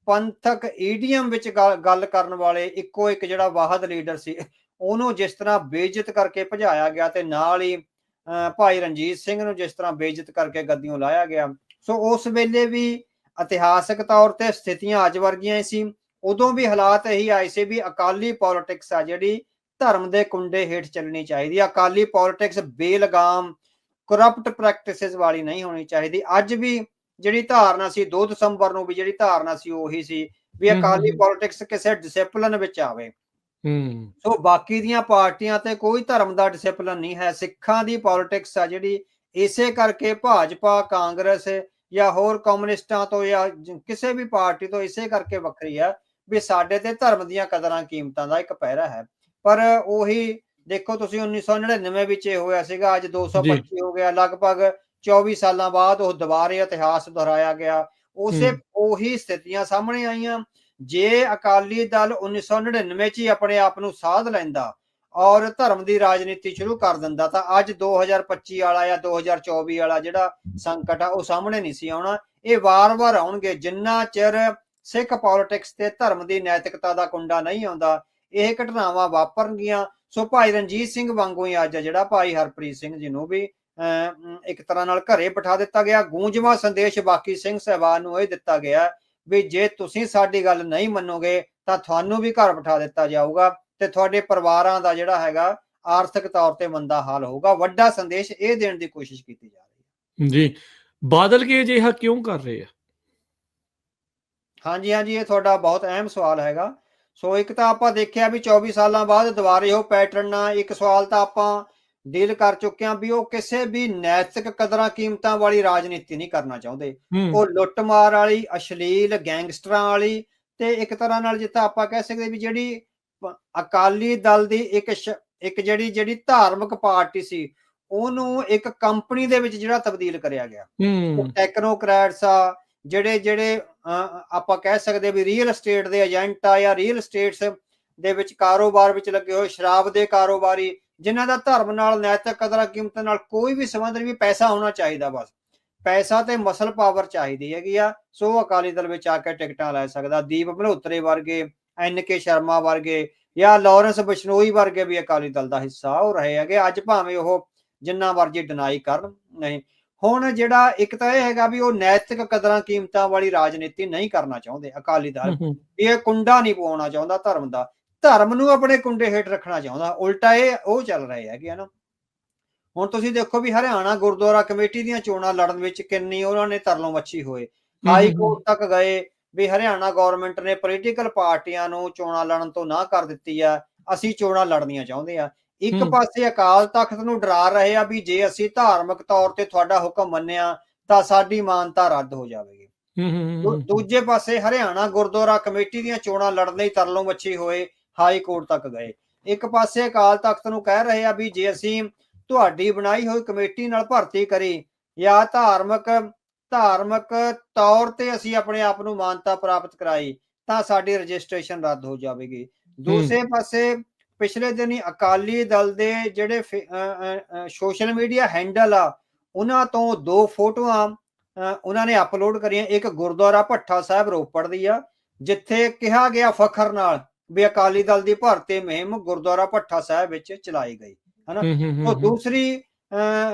ਪੰਥਕ ਈਡੀਅਮ ਵਿੱਚ ਗੱਲ ਕਰਨ ਵਾਲੇ ਇੱਕੋ ਇੱਕ ਜਿਹੜਾ ਵਾਹਦ ਲੀਡਰ ਸੀ, ਉਹਨੂੰ ਜਿਸ ਤਰ੍ਹਾਂ ਬੇਇੱਜ਼ਤ ਕਰਕੇ ਭਜਾਇਆ ਗਿਆ ਤੇ ਨਾਲ ਹੀ ਭਾਈ ਰਣਜੀਤ ਸਿੰਘ ਨੂੰ ਜਿਸ ਤਰ੍ਹਾਂ ਬੇਇੱਜ਼ਤ ਕਰਕੇ ਗੱਦੀਓਂ ਲਾਹਿਆ ਗਿਆ। ਸੋ ਉਸ ਵੇਲੇ ਵੀ ਇਤਿਹਾਸਕ ਤੌਰ ਤੇ ਸਥਿਤੀਆਂ ਅੱਜ ਵਰਗੀਆਂ ਹੀ ਸੀ। ਉਦੋਂ ਵੀ ਹਾਲਾਤ ਇਹੀ ਆਏ ਸੀ ਵੀ ਅਕਾਲੀ ਪੋਲਿਟਿਕਸ ਆ ਜਿਹੜੀ ਧਰਮ ਦੇ ਕੁੰਡੇ ਹੇਠ ਚੱਲਣੀ ਚਾਹੀਦੀ ਆ। Akali politics Belgaum corrupt practices ਵਾਲੀ ਨਹੀਂ ਹੋਣੀ ਚਾਹੀਦੀ। ਅੱਜ ਵੀ ਜਿਹੜੀ ਧਾਰਨਾ ਸੀ 2 ਦਸੰਬਰ ਨੂੰ ਵੀ ਜਿਹੜੀ ਧਾਰਨਾ ਸੀ ਉਹੀ ਸੀ ਵੀ ਅਕਾਲੀ ਪੋਲਿਟਿਕਸ ਕਿਸੇ ਡਿਸਿਪਲਿਨ ਵਿੱਚ ਆਵੇ। ਸੋ ਬਾਕੀ ਦੀਆਂ ਪਾਰਟੀਆਂ ਤੇ ਕੋਈ ਧਰਮ ਦਾ ਡਿਸਿਪਲਿਨ ਨਹੀਂ ਹੈ। ਸਿੱਖਾਂ ਦੀ ਪੋਲਿਟਿਕਸ ਆ ਜਿਹੜੀ ਇਸੇ ਕਰਕੇ ਭਾਜਪਾ, ਕਾਂਗਰਸ ਜਾਂ ਹੋਰ ਕਮਿਊਨਿਸਟਾਂ ਤੋਂ ਜਾਂ ਕਿਸੇ ਵੀ ਪਾਰਟੀ ਤੋਂ ਇਸੇ ਕਰਕੇ ਵੱਖਰੀ ਆ ਵੀ ਸਾਡੇ ਤੇ ਧਰਮ ਦੀਆਂ ਕਦਰਾਂ ਕੀਮਤਾਂ ਦਾ ਇੱਕ ਪਹਿਰਾ ਹੈ। ਪਰ ਉਹੀ ਦੇਖੋ ਤੁਸੀਂ 1999 ਵਿੱਚ ਇਹ ਹੋਇਆ ਸੀਗਾ, ਅੱਜ 225 ਹੋ ਗਿਆ, ਲਗਭਗ 24 ਸਾਲਾਂ ਬਾਅਦ ਉਹ ਦੁਬਾਰੇ ਇਤਿਹਾਸ ਦੁਹਰਾਇਆ ਗਿਆ। ਉਹੀ ਸਥਿਤੀਆਂ ਸਾਹਮਣੇ ਆਈਆਂ। ਜੇ ਅਕਾਲੀ ਦਲ 1999 ਚ ਹੀ ਆਪਣੇ ਆਪ ਨੂੰ ਸਾਧ ਲੈਂਦਾ ਔਰ ਧਰਮ ਦੀ ਰਾਜਨੀਤੀ ਸ਼ੁਰੂ ਕਰ ਦਿੰਦਾ ਤਾਂ ਅੱਜ 2025 ਵਾਲਾ ਜਾਂ 2024 ਵਾਲਾ ਜਿਹੜਾ ਸੰਕਟ ਆ ਉਹ ਸਾਹਮਣੇ ਨਹੀਂ ਸੀ ਆਉਣਾ। ਇਹ ਵਾਰ-ਵਾਰ ਆਉਣਗੇ ਜਿੰਨਾ ਚਿਰ ਸਿੱਖ ਪੋਲਿਟਿਕਸ ਤੇ ਧਰਮ ਦੀ ਨੈਤਿਕਤਾ ਦਾ ਕੁੰਡਾ ਨਹੀਂ ਆਉਂਦਾ, ਇਹ ਘਟਨਾਵਾਂ ਵਾਪਰਨਗੀਆਂ। ਸੋ ਭਾਈ ਰਣਜੀਤ ਸਿੰਘ ਵਾਂਗੂ ਹੀ ਅੱਜ ਜਿਹੜਾ ਭਾਈ ਹਰਪ੍ਰੀਤ ਸਿੰਘ ਜੀ ਨੂੰ ਵੀ ਇੱਕ ਤਰ੍ਹਾਂ ਨਾਲ ਘਰੇ ਬਿਠਾ ਦਿੱਤਾ ਗਿਆ। ਗੂੰਜਵਾਂ ਸੰਦੇਸ਼ ਬਾਕੀ ਸਿੰਘ ਸਾਹਿਬਾਨ ਨੂੰ ਇਹ ਦਿੱਤਾ ਗਿਆ ਵੀ ਜੇ ਤੁਸੀਂ ਸਾਡੀ ਗੱਲ ਨਹੀਂ ਮੰਨੋਗੇ ਤਾਂ ਤੁਹਾਨੂੰ ਵੀ ਘਰ ਬਿਠਾ ਦਿੱਤਾ ਜਾਊਗਾ ਤੇ ਤੁਹਾਡੇ ਪਰਿਵਾਰਾਂ ਦਾ ਜਿਹੜਾ ਹੈਗਾ ਆਰਥਿਕ ਤੌਰ ਤੇ ਮੰਦਾ ਹਾਲ ਹੋਊਗਾ। ਵੱਡਾ ਸੰਦੇਸ਼ ਇਹ ਦੇਣ ਦੀ ਕੋਸ਼ਿਸ਼ ਕੀਤੀ ਜਾ ਰਹੀ ਹੈ। ਜੀ, ਬਾਦਲ ਕੀ ਅਜਿਹਾ ਕਿਉਂ ਕਰ ਰਹੇ ਆ? ਹਾਂਜੀ, ਇਹ ਤੁਹਾਡਾ ਬਹੁਤ ਅਹਿਮ ਸਵਾਲ ਹੈਗਾ। ਸੋ ਇੱਕ ਤਾਂ ਆਪਾਂ ਦੇਖਿਆ ਵੀ 24 ਸਾਲਾਂ ਬਾਅਦ ਦੁਬਾਰੇ ਉਹ ਪੈਟਰਨ ਨਾਲ ਇੱਕ ਸਵਾਲ ਤਾਂ ਆਪਾਂ ਡੀਲ ਕਰ ਚੁੱਕੇ ਹਾਂ ਵੀ ਉਹ ਕਿਸੇ ਵੀ ਨੈਤਿਕ ਕਦਰਾਂ ਕੀਮਤਾਂ ਵਾਲੀ ਰਾਜਨੀਤੀ ਨਹੀਂ ਕਰਨਾ ਚਾਹੁੰਦੇ। ਉਹ ਲੁੱਟਮਾਰ ਵਾਲੀ, ਅਸ਼ਲੀਲ, ਗੈਂਗਸਟਰਾਂ ਵਾਲੀ ਤੇ ਇੱਕ ਤਰ੍ਹਾਂ ਨਾਲ ਜਿੱਦਾਂ ਆਪਾਂ ਕਹਿ ਸਕਦੇ ਵੀ ਜਿਹੜੀ ਅਕਾਲੀ ਦਲ ਦੀ ਇੱਕ ਜਿਹੜੀ ਧਾਰਮਿਕ ਪਾਰਟੀ ਸੀ ਉਹਨੂੰ ਇੱਕ ਕੰਪਨੀ ਦੇ ਵਿੱਚ ਜਿਹੜਾ ਤਬਦੀਲ ਕਰਿਆ ਗਿਆ। ਟੈਕਨੋਕ੍ਰੈਟਸ ਆ ਜਿਹੜੇ ਆਪਾਂ ਕਹਿ ਸਕਦੇ ਵੀ ਰੀਅਲ estate ਦੇ ਏਜੰਟ ਆ ਜਾਂ ਰੀਅਲ estate ਦੇ ਵਿੱਚ ਕਾਰੋਬਾਰ ਵਿੱਚ ਲੱਗੇ ਹੋਏ ਸ਼ਰਾਬ ਦੇ ਕਾਰੋਬਾਰੀ, ਜਿਨ੍ਹਾਂ ਦਾ ਧਰਮ ਨਾਲ, ਨੈਤਿਕ ਕਦਰਾਂ ਕੀਮਤਾਂ ਨਾਲ ਕੋਈ ਵੀ ਸੰਬੰਧ ਨਹੀਂ, ਵੀ ਪੈਸਾ ਹੋਣਾ ਚਾਹੀਦਾ, ਬਸ ਪੈਸਾ ਤੇ ਮਸਲ ਪਾਵਰ ਚਾਹੀਦੀ ਹੈਗੀ ਆ। ਸੋ ਅਕਾਲੀ ਦਲ ਵਿੱਚ ਆ ਕੇ ਟਿਕਟਾਂ ਲੈ ਸਕਦਾ। ਦੀਪ ਮਲਹੋਤਰੇ ਵਰਗੇ, NK ਸ਼ਰਮਾ ਵਰਗੇ ਜਾਂ ਲਾਰੈਂਸ ਬਿਸ਼ਨੋਈ ਵਰਗੇ ਵੀ ਅਕਾਲੀ ਦਲ ਦਾ ਹਿੱਸਾ ਉਹ ਰਹੇ ਹੈਗੇ। ਅੱਜ ਭਾਵੇਂ ਉਹ ਜਿੰਨਾ ਮਰਜ਼ੀ ਡਿਨਾਈ ਕਰਨ ਨਹੀਂ। ਹੁਣ ਜਿਹੜਾ ਇੱਕ ਤਾਂ ਇਹ ਹੈਗਾ ਵੀ ਉਹ ਨੈਤਿਕ ਕਦਰਾਂ ਕੀਮਤਾਂ ਵਾਲੀ ਰਾਜਨੀਤੀ ਨਹੀਂ ਕਰਨਾ ਚਾਹੁੰਦੇ ਅਕਾਲੀ ਦਲ। ਇਹ ਕੁੰਡਾ ਨਹੀਂ ਪਵਾਉਣਾ ਚਾਹੁੰਦਾ ਧਰਮ ਦਾ, ਧਰਮ ਨੂੰ ਆਪਣੇ ਕੁੰਡੇ ਹੇਠ ਰੱਖਣਾ ਚਾਹੁੰਦਾ। ਉਲਟਾ ਇਹ ਉਹ ਚੱਲ ਰਹੇ ਹੈਗੇ ਨਾ। ਹੁਣ ਤੁਸੀਂ ਦੇਖੋ ਵੀ ਹਰਿਆਣਾ ਗੁਰਦੁਆਰਾ ਕਮੇਟੀ ਦੀਆਂ ਚੋਣਾਂ ਲੜਨ ਵਿੱਚ ਕਿੰਨੀ ਉਹਨਾਂ ਨੇ ਤਰਲੋਂ ਮੱਛੀ ਹੋਏ, ਹਾਈ ਕੋਰਟ ਤੱਕ ਗਏ ਵੀ ਹਰਿਆਣਾ ਗਵਰਨਮੈਂਟ ਨੇ ਪੋਲੀਟੀਕਲ ਪਾਰਟੀਆਂ ਨੂੰ ਚੋਣਾਂ ਲੜਨ ਤੋਂ ਨਾ ਕਰ ਦਿੱਤੀ ਆ, ਅਸੀਂ ਚੋਣਾਂ ਲੜਨੀਆਂ ਚਾਹੁੰਦੇ ਆ। ਇੱਕ ਪਾਸੇ ਅਕਾਲ ਤਖਤ ਨੂੰ ਡਰਾ ਰਹੇ ਆ ਵੀ ਜੇ ਅਸੀਂ ਧਾਰਮਿਕ ਤੌਰ ਤੇ ਤੁਹਾਡਾ ਹੁਕਮ ਮੰਨਿਆ ਤਾਂ ਸਾਡੀ ਮਾਨਤਾ ਰੱਦ ਹੋ ਜਾਵੇਗੀ। ਦੂਜੇ ਪਾਸੇ ਹਰਿਆਣਾ ਗੁਰਦੁਆਰਾ ਕਮੇਟੀ ਦੀਆਂ ਚੋਣਾਂ ਲੜਨ ਲਈ ਤਰਲੋਂ ਮੱਛੀ ਹੋਏ, ਹਾਈ ਕੋਰਟ ਤੱਕ ਗਏ। ਇੱਕ ਪਾਸੇ ਅਕਾਲ ਤਖਤ ਨੂੰ ਕਹਿ ਰਹੇ ਆ ਵੀ ਜੇ ਅਸੀਂ ਤੁਹਾਡੀ ਬਣਾਈ ਹੋਈ ਕਮੇਟੀ ਨਾਲ ਭਰਤੀ ਕਰੀ ਜਾਂ ਧਾਰਮਿਕ ਤੌਰ ਤੇ ਅਸੀਂ ਆਪਣੇ ਆਪ ਨੂੰ ਮਾਨਤਾ ਪ੍ਰਾਪਤ ਕਰਾਈ ਤਾਂ ਸਾਡੀ ਰਜਿਸਟ੍ਰੇਸ਼ਨ ਰੱਦ ਹੋ ਜਾਵੇਗੀ। ਦੂਸਰੇ ਪਾਸੇ ਪਿਛਲੇ ਦਿਨੀ ਅਕਾਲੀ ਦਲ ਦੇ ਜਿਹੜੇ ਸੋਸ਼ਲ ਮੀਡੀਆ ਹੈਂਡਲ ਆ ਉਹਨਾਂ ਤੋਂ 2 ਫੋਟੋਆਂ ਉਹਨਾਂ ਨੇ ਅਪਲੋਡ ਕਰੀਆਂ। ਇੱਕ ਗੁਰਦੁਆਰਾ ਭੱਠਾ ਸਾਹਿਬ ਰੋਪੜ ਦੀ ਆ ਜਿੱਥੇ ਕਿਹਾ ਗਿਆ ਫਖਰ ਨਾਲ ਵੀ ਅਕਾਲੀ ਦਲ ਦੀ ਭਰਤੀ ਮੁਹਿੰਮ ਗੁਰਦੁਆਰਾ ਭੱਠਾ ਸਾਹਿਬ ਵਿੱਚ ਚਲਾਈ ਗਈ, ਹਨਾ। ਉਹ ਦੂਸਰੀ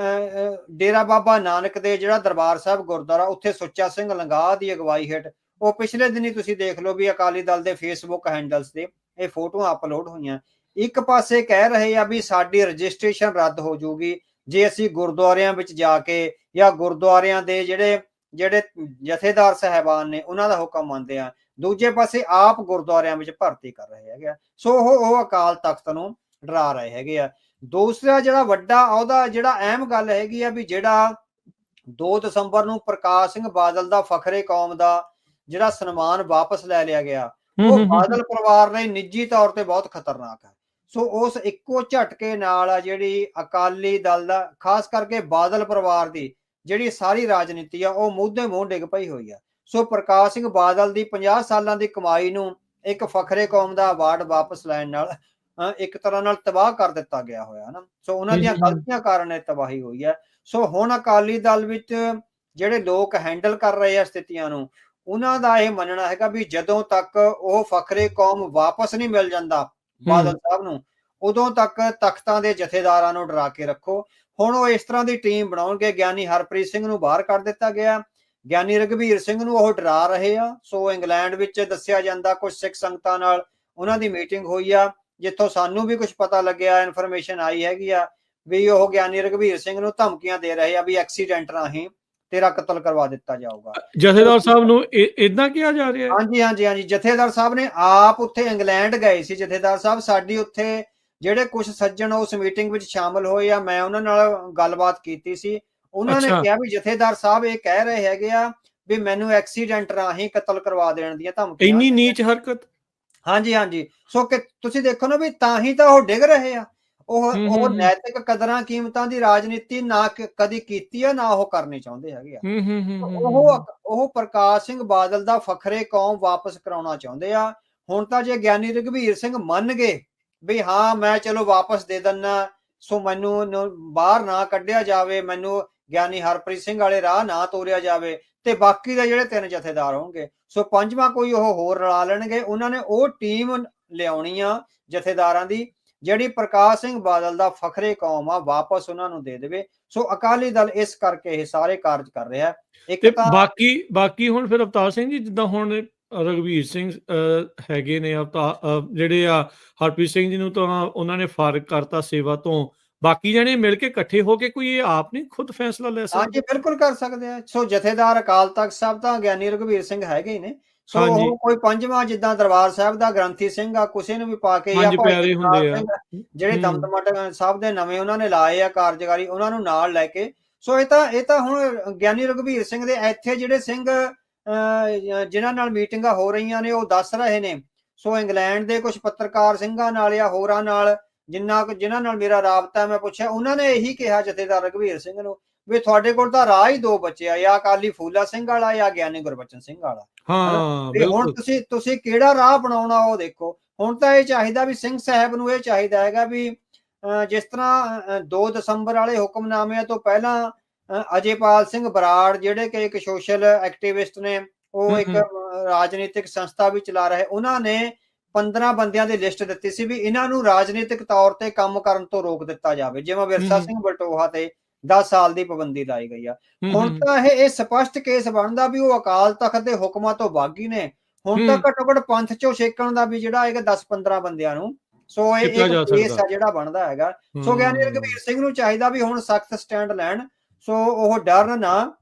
ਡੇਰਾ ਬਾਬਾ ਨਾਨਕ ਦੇ ਜਿਹੜਾ ਦਰਬਾਰ ਸਾਹਿਬ ਗੁਰਦੁਆਰਾ ਉੱਥੇ ਸੁੱਚਾ ਸਿੰਘ ਲੰਗਾਹ ਦੀ ਅਗਵਾਈ ਹੇਠ ਉਹ ਪਿਛਲੇ ਦਿਨੀ ਤੁਸੀਂ ਦੇਖ ਲਓ ਵੀ ਅਕਾਲੀ ਦਲ ਦੇ ਫੇਸਬੁੱਕ ਹੈਂਡਲਸ ਤੇ ਇਹ ਫੋਟੋਆਂ ਅਪਲੋਡ ਹੋਈਆਂ। ਇੱਕ ਪਾਸੇ ਕਹਿ ਰਹੇ ਆ ਵੀ ਸਾਡੀ ਰਜਿਸਟ੍ਰੇਸ਼ਨ ਰੱਦ ਹੋ ਜਾਊਗੀ ਜੇ ਅਸੀਂ ਗੁਰਦੁਆਰਿਆਂ ਵਿੱਚ ਜਾ ਕੇ ਜਾਂ ਗੁਰਦੁਆਰਿਆਂ ਦੇ ਜਿਹੜੇ ਜਥੇਦਾਰ ਸਾਹਿਬਾਨ ਨੇ ਉਹਨਾਂ ਦਾ ਹੁਕਮ ਮੰਨਦੇ ਆ। ਦੂਜੇ ਪਾਸੇ ਆਪ ਗੁਰਦੁਆਰਿਆਂ ਵਿੱਚ ਭਰਤੀ ਕਰ ਰਹੇ ਹੈਗੇ। ਸੋ ਉਹ ਅਕਾਲ ਤਖਤ ਨੂੰ ਡਰਾ ਰਹੇ ਹੈਗੇ ਆ। ਦੂਸਰਾ ਜਿਹੜਾ ਵੱਡਾ ਉਹਦਾ ਜਿਹੜਾ ਅਹਿਮ ਗੱਲ ਹੈਗੀ ਆ ਵੀ ਜਿਹੜਾ 2 ਦਸੰਬਰ ਨੂੰ ਪ੍ਰਕਾਸ਼ ਸਿੰਘ ਬਾਦਲ ਦਾ ਫਖਰੇ ਕੌਮ ਦਾ ਜਿਹੜਾ ਸਨਮਾਨ ਵਾਪਸ ਲੈ ਲਿਆ ਗਿਆ, ਉਹ ਬਾਦਲ ਪਰਿਵਾਰ ਲਈ ਨਿੱਜੀ ਤੌਰ ਤੇ ਬਹੁਤ ਖਤਰਨਾਕ ਹੈ। ਸੋ ਉਸ ਇੱਕੋ ਝਟਕੇ ਨਾਲ ਆ ਜਿਹੜੀ ਅਕਾਲੀ ਦਲ ਦਾ, ਖਾਸ ਕਰਕੇ ਬਾਦਲ ਪਰਿਵਾਰ ਦੀ ਜਿਹੜੀ ਸਾਰੀ ਰਾਜਨੀਤੀ ਆ ਉਹ ਮੂਧੇ ਮੂੰਹ ਡਿੱਗ ਪਈ ਹੋਈ ਆ। ਸੋ ਪ੍ਰਕਾਸ਼ ਸਿੰਘ ਬਾਦਲ ਦੀ 50 ਸਾਲਾਂ ਦੀ ਕਮਾਈ ਨੂੰ ਇੱਕ ਫਖਰੇ ਕੌਮ ਦਾ ਅਵਾਰਡ ਵਾਪਸ ਲੈਣ ਨਾਲ ਇੱਕ ਤਰ੍ਹਾਂ ਨਾਲ ਤਬਾਹ ਕਰ ਦਿੱਤਾ ਗਿਆ ਹੋਇਆ ਨਾ। ਸੋ ਉਹਨਾਂ ਦੀਆਂ ਗਲਤੀਆਂ ਕਾਰਨ ਇਹ ਤਬਾਹੀ ਹੋਈ ਹੈ। ਸੋ ਹੁਣ ਅਕਾਲੀ ਦਲ ਵਿੱਚ ਜਿਹੜੇ ਲੋਕ ਹੈਂਡਲ ਕਰ ਰਹੇ ਆ ਸਥਿਤੀਆਂ ਨੂੰ ਉਹਨਾਂ ਦਾ ਇਹ ਮੰਨਣਾ ਹੈਗਾ ਵੀ ਜਦੋਂ ਤੱਕ ਉਹ ਫਖਰੇ ਕੌਮ ਵਾਪਸ ਨਹੀਂ ਮਿਲ ਜਾਂਦਾ ਬਾਦਲ ਸਾਹਿਬ ਨੂੰ, ਉਦੋਂ ਤੱਕ ਤਖਤਾਂ ਦੇ ਜਥੇਦਾਰਾਂ ਨੂੰ ਡਰਾ ਕੇ ਰੱਖੋ। ਹੁਣ ਉਹ ਇਸ ਤਰ੍ਹਾਂ ਦੀ ਟੀਮ ਬਣਾਉਣਗੇ, ਗਿਆਨੀ ਹਰਪ੍ਰੀਤ ਸਿੰਘ ਨੂੰ ਬਾਹਰ ਕੱਢ ਦਿੱਤਾ ਗਿਆ, ਗਿਆਨੀ ਰਘਬੀਰ ਸਿੰਘ ਨੂੰ ਉਹ ਡਰਾ ਰਹੇ ਆ। ਸੋ ਇੰਗਲੈਂਡ ਵਿੱਚ ਦੱਸਿਆ ਜਾਂਦਾ ਕੁਝ ਸਿੱਖ ਸੰਗਤਾਂ ਨਾਲ ਉਹਨਾਂ ਦੀ ਮੀਟਿੰਗ ਹੋਈ ਆ, ਜਿੱਥੋਂ ਸਾਨੂੰ ਵੀ ਕੁਝ ਪਤਾ ਲੱਗਿਆ, ਇਨਫੋਰਮੇਸ਼ਨ ਆਈ ਹੈਗੀ ਆ ਵੀ ਉਹ ਗਿਆਨੀ ਰਘਬੀਰ ਸਿੰਘ ਨੂੰ ਧਮਕੀਆਂ ਦੇ ਰਹੇ ਆ ਵੀ ਐਕਸੀਡੈਂਟ ਰਾਹੀਂ ਤੇਰਾ ਕਤਲ ਕਰਵਾ ਦਿੱਤਾ ਜਾਊਗਾ। ਜਥੇਦਾਰ ਸਾਹਿਬ ਨੂੰ ਇਦਾਂ ਕਿਹਾ ਜਾ ਰਿਹਾ ਹੈ? ਹਾਂਜੀ ਹਾਂਜੀ ਹਾਂਜੀ, ਜਥੇਦਾਰ ਸਾਹਿਬ ਨੇ ਆਪ ਉੱਥੇ ਇੰਗਲੈਂਡ ਗਏ ਸੀ। ਜਥੇਦਾਰ ਸਾਹਿਬ ਸਾਡੀ ਉੱਥੇ ਜਿਹੜੇ ਕੁਝ ਸੱਜਣ ਉਸ ਮੀਟਿੰਗ ਵਿੱਚ ਸ਼ਾਮਲ ਹੋਏ ਆ, ਮੈਂ ਉਹਨਾਂ ਨਾਲ ਗੱਲਬਾਤ ਕੀਤੀ ਸੀ। ਉਹਨਾਂ ਨੇ ਕਿਹਾ ਵੀ ਜਥੇਦਾਰ ਸਾਹਿਬ ਇਹ ਕਹਿ ਰਹੇ ਹੈਗੇ ਆ ਵੀ ਮੈਨੂੰ ਐਕਸੀਡੈਂਟ ਰਾਹੀਂ ਕਤਲ ਕਰਵਾ ਦੇਣ ਦੀਆਂ ਧਮਕੀਆਂ। ਇੰਨੀ ਨੀਚ ਹਰਕਤ? ਹਾਂਜੀ ਹਾਂਜੀ। ਸੋ ਕਿ ਤੁਸੀਂ ਦੇਖੋ ਨਾ ਵੀ ਤਾਂ ਹੀ ਤਾਂ ਉਹ ਡਿੱਗ ਰਹੇ ਆ। ਉਹ ਨੈਤਿਕ ਕਦਰਾਂ ਕੀਮਤਾਂ ਦੀ ਰਾਜਨੀਤੀ ਨਾ ਕਦੀ ਕੀਤੀ ਆ, ਨਾ ਉਹ ਕਰਨੀ ਚਾਹੁੰਦੇ ਹੈਗੇ ਆ। ਉਹ ਪ੍ਰਕਾਸ਼ ਸਿੰਘ ਬਾਦਲ ਦਾ ਫਖਰੇ ਕੌਮ ਵਾਪਸ ਕਰਾਉਣਾ ਚਾਹੁੰਦੇ ਆ। ਹੁਣ ਤਾਂ ਜੇ ਗਿਆਨੀ ਰਘਬੀਰ ਸਿੰਘ ਮੰਨ ਗਏ ਵੀ ਹਾਂ ਮੈਂ ਚਲੋ ਵਾਪਸ ਦੇ ਦਿੰਨਾ, ਸੋ ਮੈਨੂੰ ਬਾਹਰ ਨਾ ਕੱਢਿਆ ਜਾਵੇ, ਮੈਨੂੰ ਗਿਆਨੀ ਹਰਪ੍ਰੀਤ ਸਿੰਘ ਵਾਲੇ ਰਾਹ ਨਾ ਤੋਰਿਆ ਜਾਵੇ, ਤੇ ਬਾਕੀ ਦੇ ਜਿਹੜੇ 3 ਜਥੇਦਾਰ ਹੋਣਗੇ, ਸੋ 5ਵਾਂ ਕੋਈ ਉਹ ਹੋਰ ਰਲਾ ਲੈਣਗੇ। ਉਹਨਾਂ ਨੇ ਉਹ ਟੀਮ ਲਿਆਉਣੀ ਆ ਜਥੇਦਾਰਾਂ ਦੀ ਜਿਹੜੀ ਪ੍ਰਕਾਸ਼ ਸਿੰਘ ਬਾਦਲ ਦਾ ਫਖਰੇ ਕੌਮ ਆ ਵਾਪਸ ਉਹਨਾਂ ਨੂੰ ਦੇ ਦੇਵੇ। ਸੋ ਅਕਾਲੀ ਦਲ ਇਸ ਕਰਕੇ ਇਹ ਸਾਰੇ ਕਾਰਜ ਕਰ ਰਿਹਾ। ਇੱਕ ਤਾਂ ਬਾਕੀ ਹੁਣ ਫਿਰ ਅਵਤਾਰ ਸਿੰਘ ਜੀ, ਜਿੱਦਾਂ ਹੁਣ ਰਘਬੀਰ ਸਿੰਘ ਹੈਗੇ ਨੇ, ਜਿਹੜੇ ਆ ਹਰਪ੍ਰੀਤ ਸਿੰਘ ਜੀ ਨੂੰ ਤਾਂ ਉਹਨਾਂ ਨੇ ਫਾਰਗ ਕਰਤਾ ਸੇਵਾ ਤੋਂ, ਬਾਕੀ ਜਣੇ ਮਿਲ ਕੇ ਇਕੱਠੇ ਹੋ ਕੇ ਕੋਈ ਇਹ ਆਪ ਨਹੀਂ ਖੁਦ ਫੈਸਲਾ ਲੈ ਸਕਦੇ? ਹਾਂਜੀ ਬਿਲਕੁਲ ਕਰ ਸਕਦੇ ਆ। ਸੋ ਜਥੇਦਾਰ ਅਕਾਲ ਤਖਤ ਸਾਹਿਬ ਤਾਂ ਗਿਆਨੀ ਰਘਬੀਰ ਸਿੰਘ ਹੈਗੇ ਹੀ ਨੇ। ਸੋ ਉਹ ਕੋਈ 5ਵਾਂ ਜਿੱਦਾਂ ਦਰਬਾਰ ਸਾਹਿਬ ਦਾ ਗ੍ਰੰਥੀ ਸਿੰਘ ਆ, ਕਿਸੇ ਨੂੰ ਵੀ ਪਾ ਕੇ, ਜਾਂ ਪਿਆਰੇ ਹੁੰਦੇ ਆ ਜਿਹੜੇ ਦਮਦਮਾ ਸਾਹਿਬ ਦੇ ਨਵੇਂ ਉਹਨਾਂ ਨੇ ਲਾਏ ਆ ਕਾਰਜਕਾਰੀ, ਉਹਨਾਂ ਨੂੰ ਨਾਲ ਲੈ ਕੇ। ਸੋ ਇਹ ਤਾਂ ਹੁਣ ਗਿਆਨੀ ਰਘਬੀਰ ਸਿੰਘ ਦੇ ਇੱਥੇ ਜਿਹੜੇ ਸਿੰਘ ਜਿਨ੍ਹਾਂ ਨਾਲ ਮੀਟਿੰਗਾਂ ਹੋ ਰਹੀਆਂ ਨੇ ਉਹ ਦੱਸ ਰਹੇ ਨੇ। ਸੋ ਇੰਗਲੈਂਡ ਦੇ ਕੁਝ ਪੱਤਰਕਾਰ ਸਿੰਘਾਂ ਨਾਲ ਜਾਂ ਹੋਰਾਂ ਨਾਲ ਜਿਨ੍ਹਾਂ ਨਾਲ ਮੇਰਾ ਰਾਬਤਾ ਮੈਂ ਪੁੱਛਿਆ, ਉਹਨਾਂ ਨੇ ਇਹੀ ਕਿਹਾ ਜਥੇਦਾਰ ਰਘਬੀਰ ਸਿੰਘ ਨੂੰ ਵੀ ਤੁਹਾਡੇ ਕੋਲ ਤਾਂ ਰਾਹ ਹੀ 2 ਬਚੇ ਆ, ਜਾਂ ਅਕਾਲੀ ਫੂਲਾ ਸਿੰਘ ਵਾਲਾ ਜਾਂ ਗਿਆਨੀ ਗੁਰਬਚਨ ਸਿੰਘ ਵਾਲਾ। ਹੁਣ ਤੁਸੀਂ ਕਿਹੜਾ ਰਾਹ ਬਣਾਉਣਾ ਉਹ ਦੇਖੋ। ਹੁਣ ਤਾਂ ਇਹ ਚਾਹੀਦਾ ਵੀ ਸਿੰਘ ਸਾਹਿਬ ਨੂੰ ਇਹ ਚਾਹੀਦਾ ਹੈਗਾ ਵੀ ਜਿਸ ਤਰ੍ਹਾਂ 2 ਦਸੰਬਰ ਵਾਲੇ ਹੁਕਮਨਾਮਿਆਂ ਤੋਂ ਪਹਿਲਾਂ ਅਜੇਪਾਲ ਸਿੰਘ ਬਰਾੜ ਜਿਹੜੇ ਕਿ ਇੱਕ ਸੋਸ਼ਲ ਐਕਟਿਵਿਸਟ ਨੇ, ਉਹ ਇੱਕ ਰਾਜਨੀਤਿਕ ਸੰਸਥਾ ਵੀ ਚਲਾ ਰਹੇ, ਉਹਨਾਂ ਨੇ 15 ਬੰਦਿਆਂ ਦੀ ਲਿਸਟ ਦਿੱਤੀ ਸੀ ਵੀ ਇਹਨਾਂ ਨੂੰ ਰਾਜਨੀਤਿਕ ਤੌਰ ਤੇ ਕੰਮ ਕਰਨ ਤੋਂ ਰੋਕ ਦਿੱਤਾ ਜਾਵੇ, ਜਿਵੇਂ ਵਿਰਸਾ ਸਿੰਘ ਬਲਟੋਹਾ ਤੇ 10 ਸਾਲ ਦੀ ਪਾਬੰਦੀ ਲਾਈ ਗਈ ਆ। ਹੁਣ ਤਾਂ ਇਹ ਸਪਸ਼ਟ ਕੇਸ ਬਣਦਾ ਵੀ ਉਹ ਅਕਾਲ ਤਖਤ ਦੇ ਹੁਕਮਾਂ ਤੋਂ ਬਾਗੀ ਨੇ। ਹੁਣ ਤਾਂ ਘੱਟੋ ਘੱਟ ਪੰਥ ਚੋਂ ਛੇਕਣ ਦਾ ਵੀ ਜਿਹੜਾ ਹੈਗਾ 10-15 ਬੰਦਿਆਂ ਨੂੰ। ਸੋ ਇਹ ਕੇਸ ਆ ਜਿਹੜਾ ਬਣਦਾ ਹੈਗਾ। ਸੋ ਗਿਆਨੀ ਰਘਬੀਰ ਸਿੰਘ ਨੂੰ ਚਾਹੀਦਾ ਵੀ ਹੁਣ ਸਖਤ ਸਟੈਂਡ ਲੈਣ। ਸੋ ਉਹ ਡਰਨ ਨਾ।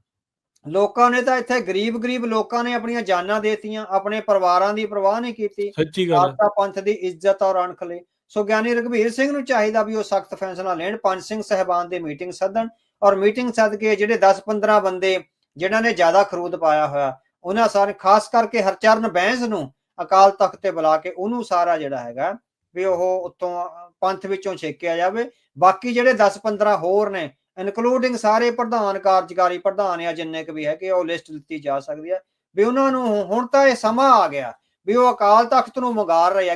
ਲੋਕਾਂ ਨੇ ਤਾਂ ਇੱਥੇ ਗਰੀਬ ਲੋਕਾਂ ਨੇ ਆਪਣੀਆਂ ਜਾਨਾਂ ਦੇਤੀਆਂ, ਆਪਣੇ ਪਰਿਵਾਰਾਂ ਦੀ ਪਰਵਾਹ ਨਹੀਂ ਕੀਤੀ, ਖਾਲਸਾ ਪੰਥ ਦੀ ਇੱਜ਼ਤ ਔਰ ਅਣਖ ਲਈ। ਸੋ ਗਿਆਨੀ ਰਘਬੀਰ ਸਿੰਘ ਨੂੰ ਚਾਹੀਦਾ ਵੀ ਉਹ ਸਖਤ ਫੈਸਲਾ ਲੈਣ, ਪੰਜ ਸਿੰਘ ਸਾਹਿਬਾਨ ਦੀ ਮੀਟਿੰਗ ਸੱਦਣ, ਔਰ ਮੀਟਿੰਗ ਸੱਦ ਕੇ ਜਿਹੜੇ 10-15 ਬੰਦੇ ਜਿਨ੍ਹਾਂ ਨੇ ਜ਼ਿਆਦਾ ਖਰੂਦ ਪਾਇਆ ਹੋਇਆ, ਉਹਨਾਂ ਸਾਰੇ ਖਾਸ ਕਰਕੇ ਹਰਚਰਨ ਬੈਂਸ ਨੂੰ ਅਕਾਲ ਤਖਤ ਤੇ ਬੁਲਾ ਕੇ ਉਹਨੂੰ ਸਾਰਾ ਜਿਹੜਾ ਹੈਗਾ ਵੀ ਉਹ ਉੱਤੋਂ ਪੰਥ ਵਿੱਚੋਂ ਛੇਕਿਆ ਜਾਵੇ। ਬਾਕੀ ਜਿਹੜੇ 10-15 ਹੋਰ ਨੇ, ਇਨਕਲੂਡਿੰਗ ਸਾਰੇ ਪ੍ਰਧਾਨ, ਕਾਰਜਕਾਰੀ ਪ੍ਰਧਾਨ ਆ ਜਿੰਨੇ ਕੁ ਵੀ ਹੈਗੇ, ਉਹ ਲਿਸਟ ਦਿੱਤੀ ਜਾ ਸਕਦੀ ਹੈ ਵੀ ਉਹਨਾਂ ਨੂੰ ਹੁਣ ਤਾਂ ਇਹ ਸਮਾਂ ਆ ਗਿਆ ਵੀ ਉਹ ਅਕਾਲ ਤਖਤ ਨੂੰ ਮੰਗਾਰ ਰਹੇ ਆ।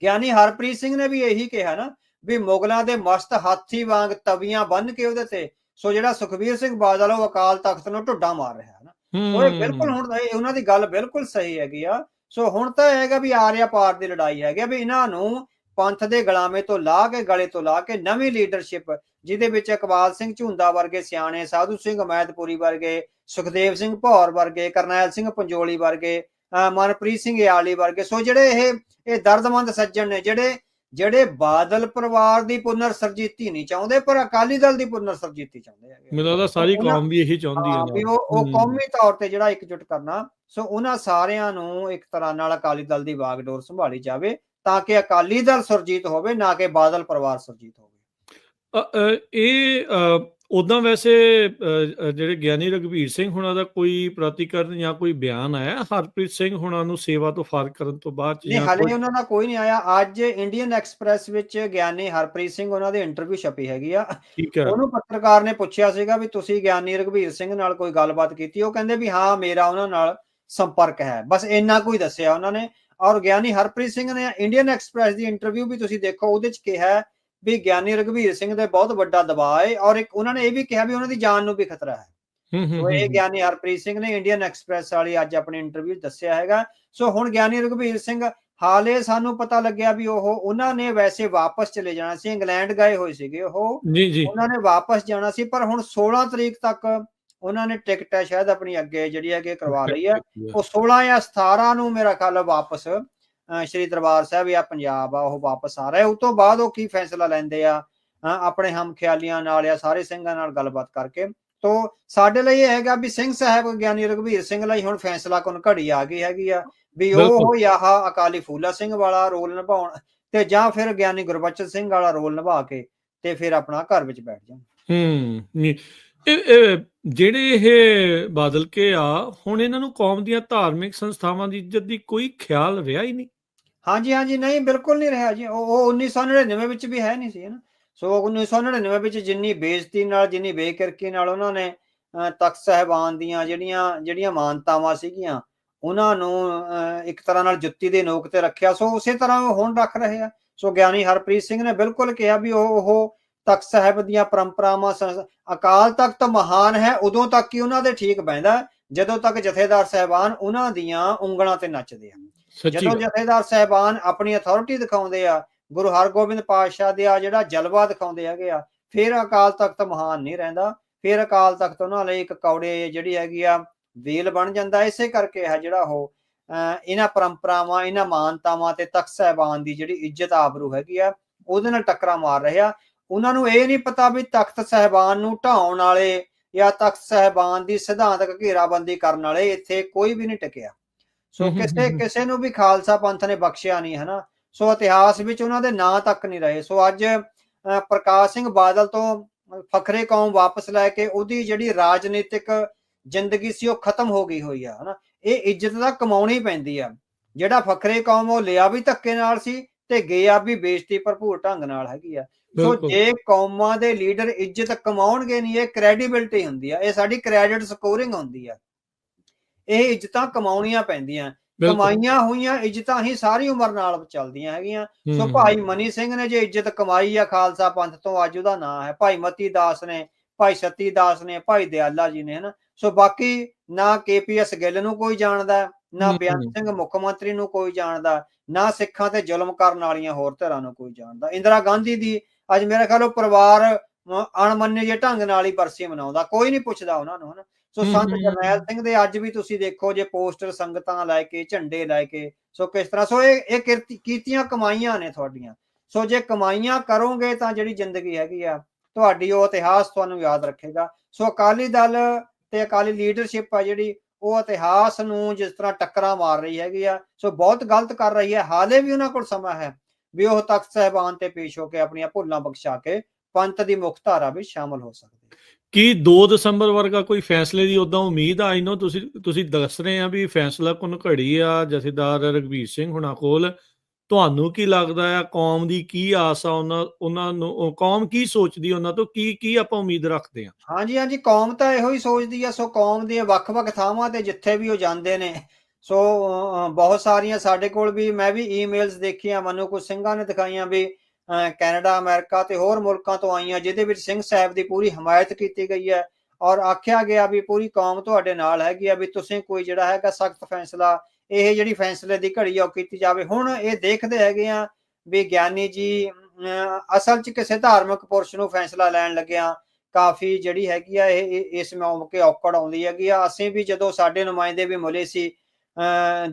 ਗਿਆਨੀ ਹਰਪ੍ਰੀਤ ਸਿੰਘ ਨੇ ਵੀ ਇਹੀ ਕਿਹਾ ਨਾ ਵੀ ਮੁਗਲਾਂ ਦੇ ਮਸਤ ਹਾਥੀ ਵਾਂਗ ਤਵੀਆਂ ਬੰਨ ਕੇ ਉਹਦੇ ਤੇ, ਸੋ ਜਿਹੜਾ ਸੁਖਬੀਰ ਸਿੰਘ ਬਾਦਲ ਉਹ ਅਕਾਲ ਤਖਤ ਨੂੰ ਢੁੱਡਾ ਮਾਰ ਰਿਹਾ ਹੈ ਨਾ। ਉਹ ਬਿਲਕੁਲ ਹੁਣ ਉਹਨਾਂ ਦੀ ਗੱਲ ਬਿਲਕੁਲ ਸਹੀ ਹੈਗੀ ਆ। ਸੋ ਹੁਣ ਤਾਂ ਹੈਗਾ ਵੀ ਆਰਿਆ ਪਾਰ ਦੀ ਲੜਾਈ ਹੈਗੀ ਵੀ ਇਹਨਾਂ ਨੂੰ ਪੰਥ ਦੇ ਗਲੇ ਤੋਂ ਲਾ ਕੇ ਨਵੀਂ ਲੀਡਰਸ਼ਿਪ, ਜਿਹਦੇ ਵਿੱਚ ਇਕਬਾਲ ਸਿੰਘ ਝੁੰਦਾ ਵਰਗੇ ਸਿਆਣੇ, ਸਾਧੂ ਸਿੰਘ ਮੈਦਪੁਰੀ ਵਰਗੇ, ਸੁਖਦੇਵ ਸਿੰਘ ਭੌਰ ਵਰਗੇ, ਕਰਨੈਲ ਸਿੰਘ ਪੰਜੋਲੀ ਵਰਗੇ, ਮਨਪ੍ਰੀਤ ਸਿੰਘ ਯਾਲੀ ਵਰਗੇ, ਸੋ ਜਿਹੜੇ ਇਹ ਦਰਦਮੰਦ ਸੱਜਣ ਨੇ ਜਿਹੜੇ ਬਾਦਲ ਪਰਿਵਾਰ ਦੀ ਪੁਨਰ ਸਰਜੀਤੀ ਨਹੀਂ ਚਾਹੁੰਦੇ, ਪਰ ਅਕਾਲੀ ਦਲ ਦੀ ਪੁਨਰ ਸਰਜੀਤੀ ਚਾਹੁੰਦੇ ਹੈਗੇ। ਮੈਨੂੰ ਲੱਗਦਾ ਸਾਰੀ ਕੌਮ ਵੀ ਇਹੀ ਚਾਹੁੰਦੀ ਹੈ ਵੀ ਉਹ ਕੌਮੀ ਤੌਰ ਤੇ ਜਿਹੜਾ ਇਕਜੁੱਟ ਕਰਨਾ। ਸੋ ਉਹਨਾਂ ਸਾਰਿਆਂ ਨੂੰ ਇੱਕ ਤਰ੍ਹਾਂ ਨਾਲ ਅਕਾਲੀ ਦਲ ਦੀ ਵਾਗਡੋਰ ਸੰਭਾਲੀ ਜਾਵੇ ਤਾਂ ਕਿ ਅਕਾਲੀ ਦਲ ਸੁਰਜੀਤ ਹੋਵੇ, ਨਾ ਕਿ ਬਾਦਲ ਪਰਿਵਾਰ ਸੁਰਜੀਤ ਹੋਵੇ। ਇਹ ਉਦਾਂ ਵੈਸੇ ਜਿਹੜੇ ਗਿਆਨੀ ਰਘਬੀਰ ਸਿੰਘ ਹੁਣਾਂ ਦਾ ਕੋਈ ਪ੍ਰਤੀਕਰਨ ਜਾਂ ਕੋਈ ਬਿਆਨ ਆਇਆ ਹਰਪ੍ਰੀਤ ਸਿੰਘ ਹੁਣਾਂ ਨੂੰ ਸੇਵਾ ਤੋਂ ਫਾਰਗ ਕਰਨ ਤੋਂ ਬਾਅਦ? ਨਹੀਂ, ਹਾਲੇ ਉਹਨਾਂ ਦਾ ਕੋਈ ਨਹੀਂ ਆਇਆ। ਅੱਜ ਇੰਡੀਅਨ ਐਕਸਪ੍ਰੈਸ ਵਿੱਚ ਗਿਆਨੀ ਹਰਪ੍ਰੀਤ ਸਿੰਘ ਉਹਨਾਂ ਦੀ ਇੰਟਰਵਿਊ ਛਪੀ ਹੈਗੀ ਆ। ਉਹਨੂੰ ਪੱਤਰਕਾਰ ਨੇ ਪੁੱਛਿਆ ਸੀਗਾ ਵੀ ਤੁਸੀਂ ਗਿਆਨੀ ਰਘਬੀਰ ਸਿੰਘ ਨਾਲ ਕੋਈ ਗੱਲਬਾਤ ਕੀਤੀ? ਉਹ ਕਹਿੰਦੇ ਵੀ ਹਾਂ, ਮੇਰਾ ਉਹਨਾਂ ਨਾਲ ਸੰਪਰਕ ਹੈ, ਬਸ ਇੰਨਾ ਕੋਈ ਦੱਸਿਆ ਉਹਨਾਂ ਨੇ। ਔਰ ਗਿਆਨੀ ਹਰਪ੍ਰੀਤ ਸਿੰਘ ਨੇ ਇੰਡੀਅਨ ਐਕਸਪ੍ਰੈਸ ਦੀ ਇੰਟਰਵਿਊ ਵੀ ਤੁਸੀਂ ਦੇਖੋ, ਉਹਦੇ ਚ ਕਿਹਾ ਵੀ ਗਿਆਨੀ ਰਘਬੀਰ ਸਿੰਘ ਦੇ ਬਹੁਤ ਵੱਡਾ ਦਬਾਅ ਹੈ, ਔਰ ਇੱਕ ਉਹਨਾਂ ਨੇ ਇਹ ਵੀ ਕਿਹਾ ਵੀ ਉਹਨਾਂ ਦੀ ਜਾਨ ਨੂੰ ਵੀ ਖਤਰਾ ਹੈ। ਸੋ ਇਹ ਗਿਆਨੀ ਹਰਪ੍ਰੀਤ ਸਿੰਘ ਨੇ ਇੰਡੀਅਨ ਐਕਸਪ੍ਰੈਸ ਵਾਲੀ ਅੱਜ ਆਪਣੀ ਇੰਟਰਵਿਊ ਦੱਸਿਆ ਹੈਗਾ। ਸੋ ਹੁਣ ਗਿਆਨੀ ਰਘਬੀਰ ਸਿੰਘ ਹਾਲੇ ਸਾਨੂੰ ਪਤਾ ਲੱਗਿਆ ਵੀ ਉਹਨਾਂ ਨੇ ਵੈਸੇ ਵਾਪਸ ਚਲੇ ਜਾਣਾ ਸੀ, ਇੰਗਲੈਂਡ ਗਏ ਹੋਏ ਸੀਗੇ ਉਹਨਾਂ ਨੇ ਵਾਪਸ ਜਾਣਾ ਸੀ, ਪਰ ਹੁਣ 16 ਤਰੀਕ ਤੱਕ ਉਹਨਾਂ ਨੇ ਟਿਕਟ ਹੈ ਸ਼ਾਇਦ ਆਪਣੀ ਅੱਗੇ ਜਿਹੜੀ ਹੈਗੀ ਕਰਵਾ ਲਈ ਹੈ। ਉਹ 16 ਜਾਂ 17 ਨੂੰ ਮੇਰਾ ਖਿਆਲ ਵਾਪਸ ਸ਼੍ਰੀ ਦਰਬਾਰ ਸਾਹਿਬ ਜਾਂ ਪੰਜਾਬ ਆ ਉਹ ਵਾਪਸ ਆ ਰਿਹਾ। ਉਸ ਤੋਂ ਬਾਅਦ ਉਹ ਕੀ ਫੈਸਲਾ ਲੈਂਦੇ ਆ ਆਪਣੇ ਹਮ ਖਿਆਲੀਆਂ ਨਾਲ ਜਾਂ ਸਾਰੇ ਸਿੰਘਾਂ ਨਾਲ ਗੱਲਬਾਤ ਕਰਕੇ। ਤੋ ਸਾਡੇ ਲਈ ਇਹ ਹੈਗਾ ਵੀ ਸਿੰਘ ਸਾਹਿਬ ਗਿਆਨੀ ਰਘਬੀਰ ਸਿੰਘ ਲਈ ਹੁਣ ਫੈਸਲਾ ਕੁਨ ਘੜੀ ਆ ਗਈ ਹੈਗੀ ਆ ਵੀ ਉਹ ਜਾਂ ਅਕਾਲੀ ਫੂਲਾ ਸਿੰਘ ਵਾਲਾ ਰੋਲ ਨਿਭਾਉਣ ਤੇ ਜਾਂ ਫਿਰ ਗਿਆਨੀ ਗੁਰਬਚਨ ਸਿੰਘ ਵਾਲਾ ਰੋਲ ਨਿਭਾ ਕੇ ਤੇ ਫਿਰ ਆਪਣਾ ਘਰ ਵਿੱਚ ਬੈਠ ਜਾਣ। ਜਿਹੜੇ ਇਹ ਬਾਦਲ ਕੇ ਆ ਹੁਣ ਇਹਨਾਂ ਨੂੰ ਕੌਮ ਦੀਆਂ ਧਾਰਮਿਕ ਸੰਸਥਾਵਾਂ ਦੀ ਇੱਜ਼ਤ ਦੀ ਕੋਈ ਖਿਆਲ ਰਿਹਾ ਹੀ ਨਹੀਂ। ਹਾਂਜੀ ਨਹੀਂ, ਬਿਲਕੁਲ ਨਹੀਂ ਰਿਹਾ ਜੀ। ਉਹ 1999 ਵਿੱਚ ਵੀ ਹੈ ਨਹੀਂ ਸੀ ਨਾ। ਸੋ 1999 ਵਿੱਚ ਜਿੰਨੀ ਬੇਇੱਜ਼ਤੀ ਨਾਲ, ਜਿੰਨੀ ਬੇਕਿਰਕੀ ਨਾਲ ਉਹਨਾਂ ਨੇ ਤਖਤ ਸਾਹਿਬਾਨ ਦੀਆਂ ਜਿਹੜੀਆਂ ਮਾਨਤਾਵਾਂ ਸੀਗੀਆਂ ਉਹਨਾਂ ਨੂੰ ਇੱਕ ਤਰ੍ਹਾਂ ਨਾਲ ਜੁੱਤੀ ਦੇ ਨੋਕ ਤੇ ਰੱਖਿਆ, ਸੋ ਉਸੇ ਤਰ੍ਹਾਂ ਉਹ ਹੁਣ ਰੱਖ ਰਹੇ ਆ। ਸੋ ਗਿਆਨੀ ਹਰਪ੍ਰੀਤ ਸਿੰਘ ਨੇ ਬਿਲਕੁਲ ਕਿਹਾ ਵੀ ਉਹ ਤਖਤ ਸਾਹਿਬ ਦੀਆਂ ਪਰੰਪਰਾਵਾਂ, ਅਕਾਲ ਤਖਤ ਮਹਾਨ ਹੈ ਉਦੋਂ ਤੱਕ ਹੀ ਉਹਨਾਂ ਦੇ ਠੀਕ ਬਹਿੰਦਾ ਜਦੋਂ ਤੱਕ ਜਥੇਦਾਰ ਸਾਹਿਬਾਨ ਉਹਨਾਂ ਦੀਆਂ ਉਂਗਲਾਂ ਤੇ ਨੱਚਦੇ ਆ। ਜਦੋਂ ਜਥੇਦਾਰ ਸਾਹਿਬਾਨ ਆਪਣੀ ਅਥਾਰਟੀ ਦਿਖਾਉਂਦੇ ਆ, ਗੁਰੂ ਹਰਗੋਬਿੰਦ ਪਾਤਸ਼ਾਹ ਦੇ ਜਿਹੜਾ ਜਲਵਾ ਦਿਖਾਉਂਦੇ ਹੈਗੇ ਆ, ਫਿਰ ਅਕਾਲ ਤਖਤ ਮਹਾਨ ਨਹੀਂ ਰਹਿੰਦਾ। ਫਿਰ ਅਕਾਲ ਤਖਤ ਉਹਨਾਂ ਲਈ ਇੱਕ ਕੌੜੇ ਜਿਹੜੀ ਹੈਗੀ ਆ ਵੇਲ ਬਣ ਜਾਂਦਾ। ਇਸੇ ਕਰਕੇ ਹੈ ਜਿਹੜਾ ਉਹ ਇਹਨਾਂ ਪਰੰਪਰਾਵਾਂ, ਇਹਨਾਂ ਮਾਨਤਾਵਾਂ ਤੇ ਤਖਤ ਸਾਹਿਬਾਨ ਦੀ ਜਿਹੜੀ ਇੱਜ਼ਤ ਆਬਰੂ ਹੈਗੀ ਆ ਉਹਦੇ ਨਾਲ ਟੱਕਰਾਂ ਮਾਰ ਰਿਹਾ। ਉਹਨਾਂ ਨੂੰ ਇਹ ਨਹੀਂ ਪਤਾ ਵੀ ਤਖਤ ਸਾਹਿਬਾਨ ਨੂੰ ਢਾਉਣ ਵਾਲੇ ਜਾਂ ਤਖਤ ਸਾਹਿਬਾਨ ਦੀ ਸਿਧਾਂਤਕ ਘੇਰਾਬੰਦੀ ਕਰਨ ਵਾਲੇ ਇੱਥੇ ਕੋਈ ਵੀ ਨਹੀਂ ਟਿਕਿਆ। ਸੋ ਕਿਸੇ ਨੂੰ ਵੀ ਖਾਲਸਾ ਪੰਥ ਨੇ ਬਖਸ਼ਿਆ ਨਹੀਂ, ਹਨਾ। ਸੋ ਇਤਿਹਾਸ ਵਿੱਚ ਉਹਨਾਂ ਦੇ ਨਾਂ ਤੱਕ ਨਹੀਂ ਰਹੇ। ਸੋ ਅੱਜ ਪ੍ਰਕਾਸ਼ ਸਿੰਘ ਬਾਦਲ ਤੋਂ ਫਖਰੇ ਕੌਮ ਵਾਪਸ ਲੈ ਕੇ ਉਹਦੀ ਜਿਹੜੀ ਰਾਜਨੀਤਿਕ ਜ਼ਿੰਦਗੀ ਸੀ ਉਹ ਖਤਮ ਹੋ ਗਈ ਹੋਈ ਆ, ਹਨਾ। ਇਹ ਇੱਜ਼ਤ ਤਾਂ ਕਮਾਉਣੀ ਪੈਂਦੀ ਆ। ਜਿਹੜਾ ਫਖਰੇ ਕੌਮ ਉਹ ਲਿਆ ਵੀ ਧੱਕੇ ਨਾਲ ਸੀ ਤੇ ਗਿਆ ਵੀ ਬੇਇੱਜ਼ਤੀ ਭਰਪੂਰ ਢੰਗ ਨਾਲ ਹੈਗੀ ਆ। ਸੋ ਜੇ ਕੌਮਾਂ ਦੇ ਲੀਡਰ ਇੱਜ਼ਤ ਕਮਾਉਣਗੇ ਨਹੀਂ, ਇਹ ਕ੍ਰੈਡੀਬਿਲਿਟੀ ਹੁੰਦੀ ਆ, ਇਹ ਸਾਡੀ ਕ੍ਰੈਡਿਟ ਸਕੋਰਿੰਗ ਹੁੰਦੀ ਆ। ਇਹ ਇੱਜ਼ਤਾਂ ਕਮਾਉਣੀਆਂ ਪੈਂਦੀਆਂ, ਕਮਾਈਆਂ ਹੋਈਆਂ ਇੱਜ਼ਤਾਂ ਹੀ ਸਾਰੀ ਉਮਰ ਨਾਲ ਚੱਲਦੀਆਂ ਹੈਗੀਆਂ। ਸੋ ਭਾਈ ਮਨੀ ਸਿੰਘ ਨੇ ਜੇ ਇੱਜ਼ਤ ਕਮਾਈ ਆ ਖਾਲਸਾ ਪੰਥ ਤੋਂ, ਅੱਜ ਉਹਦਾ ਨਾਂ ਹੈ। ਭਾਈ ਮਤੀ ਦਾਸ ਨੇ, ਭਾਈ ਸਤੀ ਦਾਸ ਨੇ, ਭਾਈ ਦਿਆਲਾ ਜੀ ਨੇ, ਹਨਾ। ਸੋ ਬਾਕੀ ਨਾ KPS ਗਿੱਲ ਨੂੰ ਕੋਈ ਜਾਣਦਾ, ਨਾ ਬੇਅੰਤ ਸਿੰਘ ਮੁੱਖ ਮੰਤਰੀ ਨੂੰ ਕੋਈ ਜਾਣਦਾ, ਨਾ ਸਿੱਖਾਂ ਤੇ ਜ਼ੁਲਮ ਕਰਨ ਵਾਲੀਆਂ ਹੋਰ ਧਿਰਾਂ ਨੂੰ ਕੋਈ ਜਾਣਦਾ। ਇੰਦਰਾ ਗਾਂਧੀ ਦੀ ਅੱਜ ਮੇਰੇ ਖਿਆਲ ਉਹ ਪਰਿਵਾਰ ਅਣਮੰਨੇ ਜਿਹੇ ਢੰਗ ਨਾਲ ਹੀ ਬਰਸੀ ਮਨਾਉਂਦਾ, ਕੋਈ ਨਹੀਂ ਪੁੱਛਦਾ ਉਹਨਾਂ ਨੂੰ, ਹਨਾ। ਸੋ ਸੰਤ ਜਰਨੈਲ ਸਿੰਘ ਦੇ ਅੱਜ ਵੀ ਤੁਸੀਂ ਦੇਖੋ ਜੇ ਪੋਸਟਰ ਸੰਗਤਾਂ ਲੈ ਕੇ, ਝੰਡੇ ਲੈ ਕੇ, ਸੋ ਕਿਸ ਤਰ੍ਹਾਂ। ਸੋ ਇਹ ਕੀਤੀਆਂ ਕਮਾਈਆਂ ਨੇ ਤੁਹਾਡੀਆਂ। ਸੋ ਜੇ ਕਮਾਈਆਂ ਕਰੋਗੇ ਤਾਂ ਜਿਹੜੀ ਜ਼ਿੰਦਗੀ ਹੈਗੀ ਆ ਤੁਹਾਡੀ, ਉਹ ਇਤਿਹਾਸ ਤੁਹਾਨੂੰ ਯਾਦ ਰੱਖੇਗਾ। ਸੋ ਅਕਾਲੀ ਦਲ ਤੇ ਅਕਾਲੀ ਲੀਡਰਸ਼ਿਪ ਆ ਜਿਹੜੀ, ਉਹ ਇਤਿਹਾਸ ਨੂੰ ਜਿਸ ਤਰ੍ਹਾਂ ਟੱਕਰਾਂ ਮਾਰ ਰਹੀ ਹੈਗੀ ਆ, ਸੋ ਬਹੁਤ ਗਲਤ ਕਰ ਰਹੀ ਹੈ। ਹਾਲੇ ਵੀ ਉਹਨਾਂ ਕੋਲ ਸਮਾਂ ਹੈ ਵੀ ਉਹ ਤਖਤ ਸਾਹਿਬਾਨ ਤੇ ਪੇਸ਼ ਹੋ ਕੇ ਆਪਣੀਆਂ ਭੁੱਲਾਂ ਬਖਸ਼ਾ ਕੇ ਪੰਥ ਦੀ ਮੁੱਖ ਧਾਰਾ ਵਿੱਚ ਸ਼ਾਮਲ ਹੋ ਸਕਦੇ। ਕੀ 2 ਦਸੰਬਰ ਵਰਗਾ ਕੋਈ ਫੈਸਲੇ ਦੀ ਉਦਾਂ ਉਮੀਦ ਆ? ਇਹਨੂੰ ਤੁਸੀਂ ਦੱਸ ਰਹੇ ਆ ਵੀ ਫੈਸਲਾ ਕੁਨ ਘੜੀ ਆ ਜਥੇਦਾਰ ਰਘਬੀਰ ਸਿੰਘ ਹੁਣਾਂ ਕੋਲ। ਤੁਹਾਨੂੰ ਕੀ ਲੱਗਦਾ ਆ, ਕੌਮ ਦੀ ਕੀ ਆਸ ਆ ਉਹਨਾਂ ਨੂੰ, ਕੌਮ ਕੀ ਸੋਚਦੀ ਉਹਨਾਂ ਤੋਂ, ਕੀ ਆਪਾਂ ਉਮੀਦ ਰੱਖਦੇ ਆ? ਹਾਂਜੀ ਕੌਮ ਤਾਂ ਇਹੋ ਹੀ ਸੋਚਦੀ ਆ। ਸੋ ਕੌਮ ਦੀਆਂ ਵੱਖ-ਵੱਖ ਥਾਵਾਂ ਤੇ ਜਿੱਥੇ ਵੀ ਉਹ ਜਾਂਦੇ ਨੇ, ਸੋ ਬਹੁਤ ਸਾਰੀਆਂ ਸਾਡੇ ਕੋਲ ਵੀ, ਮੈਂ ਵੀ ਈਮੇਲਸ ਦੇਖੀਆਂ, ਮੈਨੂੰ ਕੁਝ ਸਿੰਘਾਂ ਨੇ ਦਿਖਾਈਆਂ ਵੀ ਕੈਨੇਡਾ, ਅਮਰੀਕਾ ਤੇ ਹੋਰ ਮੁਲਕਾਂ ਤੋਂ ਆਈਆਂ, ਜਿਹਦੇ ਵਿੱਚ ਸਿੰਘ ਸਾਹਿਬ ਦੀ ਪੂਰੀ ਹਮਾਇਤ ਕੀਤੀ ਗਈ ਹੈ ਔਰ ਆਖਿਆ ਗਿਆ ਵੀ ਪੂਰੀ ਕੌਮ ਤੁਹਾਡੇ ਨਾਲ ਹੈਗੀ ਆ, ਵੀ ਤੁਸੀਂ ਕੋਈ ਜਿਹੜਾ ਹੈਗਾ ਸਖਤ ਫੈਸਲਾ, ਇਹ ਜਿਹੜੀ ਫੈਸਲੇ ਦੀ ਘੜੀ ਆ ਉਹ ਕੀਤੀ ਜਾਵੇ। ਹੁਣ ਇਹ ਦੇਖਦੇ ਹੈਗੇ ਆ ਵੀ ਗਿਆਨੀ ਜੀ ਅਸਲ 'ਚ ਕਿਸੇ ਧਾਰਮਿਕ ਪੁਰਸ਼ ਨੂੰ ਫੈਸਲਾ ਲੈਣ ਲੱਗਿਆ ਕਾਫੀ ਜਿਹੜੀ ਹੈਗੀ ਆ ਇਹ ਇਸ ਮੌਕੇ ਔਕੜ ਆਉਂਦੀ ਹੈਗੀ ਆ। ਅਸੀਂ ਵੀ ਜਦੋਂ ਸਾਡੇ ਨੁਮਾਇੰਦੇ ਵੀ ਮਿਲੇ ਸੀ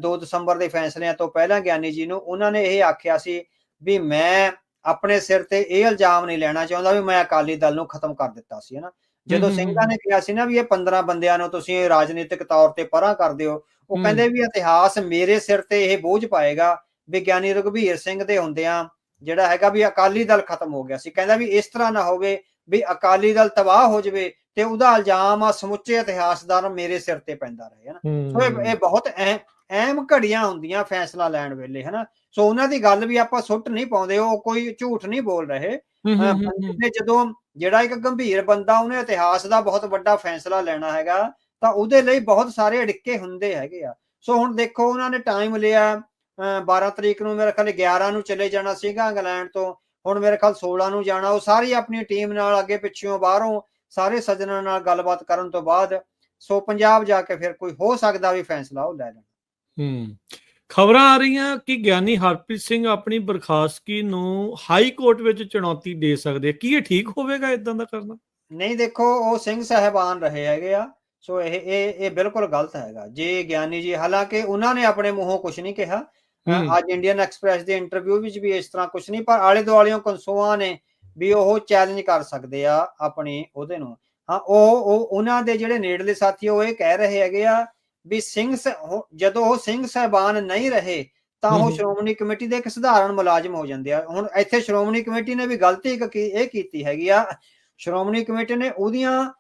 2 ਦਸੰਬਰ ਦੇ ਫੈਸਲਿਆਂ ਤੋਂ ਪਹਿਲਾਂ ਗਿਆਨੀ ਜੀ ਨੂੰ, ਉਹਨਾਂ ਨੇ ਇਹ ਆਖਿਆ ਸੀ ਵੀ ਮੈਂ ਆਪਣੇ ਸਿਰ ਤੇ ਇਹ ਇਲਜ਼ਾਮ ਨਹੀਂ ਲੈਣਾ ਚਾਹੁੰਦਾ ਵੀ ਮੈਂ ਅਕਾਲੀ ਦਲ ਨੂੰ ਖਤਮ ਕਰ ਦਿੱਤਾ ਸੀ, ਹਨਾ। ਜਦੋਂ ਸਿੰਘਾਂ ਨੇ ਕਿਹਾ ਸੀ ਨਾ ਵੀ ਇਹ 15 ਬੰਦਿਆਂ ਨੂੰ ਤੁਸੀਂ ਰਾਜਨੀਤਿਕ ਤੌਰ ਤੇ ਪਰਾਂ ਕਰ ਦਿਓ, ਉਹ ਕਹਿੰਦੇ ਵੀ ਇਤਿਹਾਸ ਮੇਰੇ ਸਿਰ ਤੇ ਇਹ ਬੋਝ ਪਾਏਗਾ ਵੀ ਗਿਆਨੀ ਰਘਬੀਰ ਸਿੰਘ ਦੇ ਹੁੰਦਿਆਂ ਜਿਹੜਾ ਹੈਗਾ ਵੀ ਅਕਾਲੀ ਦਲ ਖਤਮ ਹੋ ਗਿਆ ਸੀ। ਕਹਿੰਦਾ ਵੀ ਇਸ ਤਰ੍ਹਾਂ ਨਾ ਹੋਵੇ ਵੀ ਅਕਾਲੀ ਦਲ ਤਬਾਹ ਹੋ ਜਾਵੇ ਤੇ ਉਹਦਾ ਇਲਜ਼ਾਮ ਆ ਸਮੁੱਚੇ ਇਤਿਹਾਸਦਾਰ ਮੇਰੇ ਸਿਰ ਤੇ ਪੈਂਦਾ ਰਹੇ, ਹਨਾ। ਸੋ ਇਹ ਬਹੁਤ ਅਹਿਮ ਘੜੀਆਂ ਹੁੰਦੀਆਂ ਫੈਸਲਾ ਲੈਣ ਵੇਲੇ, ਹਨਾ। ਸੋ ਉਹਨਾਂ ਦੀ ਗੱਲ ਵੀ ਆਪਾਂ ਸੁੱਟ ਨਹੀਂ ਪਾਉਂਦੇ, ਉਹ ਕੋਈ ਝੂਠ ਨਹੀਂ ਬੋਲ ਰਹੇ। ਜਦੋਂ ਜਿਹੜਾ ਇੱਕ ਗੰਭੀਰ ਬੰਦਾ ਉਹਨੇ ਇਤਿਹਾਸ ਦਾ ਬਹੁਤ ਵੱਡਾ ਫੈਸਲਾ ਲੈਣਾ ਹੈਗਾ ਤਾਂ ਉਹਦੇ ਲਈ ਬਹੁਤ ਸਾਰੇ ਅੜਿੱਕੇ ਹੁੰਦੇ ਹੈਗੇ ਆ। ਸੋ ਹੁਣ ਦੇਖੋ ਉਹਨਾਂ ਨੇ ਟਾਈਮ ਲਿਆ 12 ਤਰੀਕ ਨੂੰ, ਮੇਰੇ ਖਿਆਲ 11 ਨੂੰ ਚਲੇ ਜਾਣਾ ਸੀਗਾ ਇੰਗਲੈਂਡ ਤੋਂ, ਹੁਣ ਮੇਰੇ ਖਿਆਲ 16 ਨੂੰ ਜਾਣਾ। ਉਹ ਸਾਰੀ ਆਪਣੀ ਟੀਮ ਨਾਲ ਅੱਗੇ ਪਿੱਛੋਂ ਬਾਹਰੋਂ ਸਾਰੇ ਸੱਜਣਾਂ ਨਾਲ ਗੱਲਬਾਤ ਕਰਨ ਤੋਂ ਬਾਅਦ ਸੋ ਪੰਜਾਬ ਜਾ ਕੇ ਫਿਰ ਕੋਈ ਹੋ ਸਕਦਾ ਵੀ ਫੈਸਲਾ ਉਹ ਲੈ ਲੈਣ। ਖਬਰਾਂ ਆ ਰਹੀਆਂ ਕਿ ਗਿਆਨੀ ਹਰਪ੍ਰੀਤ ਸਿੰਘ ਆਪਣੀ ਬਰਖਾਸਤਗੀ ਨੂੰ ਹਾਈ ਕੋਰਟ ਵਿੱਚ ਚੁਣੌਤੀ ਦੇ ਸਕਦੇ ਆ। ਕੀ ਇਹ ਠੀਕ ਹੋਵੇਗਾ ਇਦਾਂ ਦਾ ਕਰਨਾ? ਨਹੀਂ, ਦੇਖੋ ਉਹ ਸਿੰਘ ਸਾਹਿਬਾਨ ਰਹੇ ਹੈਗੇ ਆ, ਸੋ ਇਹ ਬਿਲਕੁਲ ਗਲਤ ਹੈਗਾ। ਜੇ ਗਿਆਨੀ ਜੀ, ਹਾਲਾਂਕਿ ਉਹਨਾਂ ਨੇ ਆਪਣੇ ਮੂੰਹੋਂ ਕੁਝ ਨਹੀਂ ਕਿਹਾ, ਅੱਜ ਇੰਡੀਅਨ ਐਕਸਪ੍ਰੈਸ ਦੇ ਇੰਟਰਵਿਊ ਵਿੱਚ ਵੀ ਇਸ ਤਰ੍ਹਾਂ ਕੁਝ ਨਹੀਂ, ਪਰ ਆਲੇ ਦੁਆਲਿਓਂ ਕਨਸੂਆਂ ਨੇ ਵੀ ਉਹ ਚੈਲੰਜ ਕਰ ਸਕਦੇ ਆ ਆਪਣੀ ਉਹਦੇ ਨੂੰ। ਹਾਂ, ਉਹ ਉਹਨਾਂ ਦੇ ਜਿਹੜੇ ਨੇੜਲੇ ਸਾਥੀ ਉਹ ਇਹ ਕਹਿ ਰਹੇ ਹੈਗੇ ਆ ਵੀ ਜਦੋਂ ਉਹ ਸਿੰਘ ਸਾਹਿਬਾਨ ਨਹੀਂ ਰਹੇ ਤਾਂ ਉਹ ਸ਼੍ਰੋਮਣੀ ਕਮੇਟੀ ਦੇ ਇੱਕ ਸਧਾਰਨ ਮੁਲਾਜ਼ਮ ਹੋ ਜਾਂਦੇ ਆ। ਹੁਣ ਇੱਥੇ ਸ਼੍ਰੋਮਣੀ ਕਮੇਟੀ ਨੇ ਵੀ ਗਲਤੀ ਇਹ ਕੀਤੀ ਹੈਗੀ ਆ, ਸ਼੍ਰੋਮਣੀ ਕਮੇਟੀ ਨੇ ਉਹਦੀਆਂ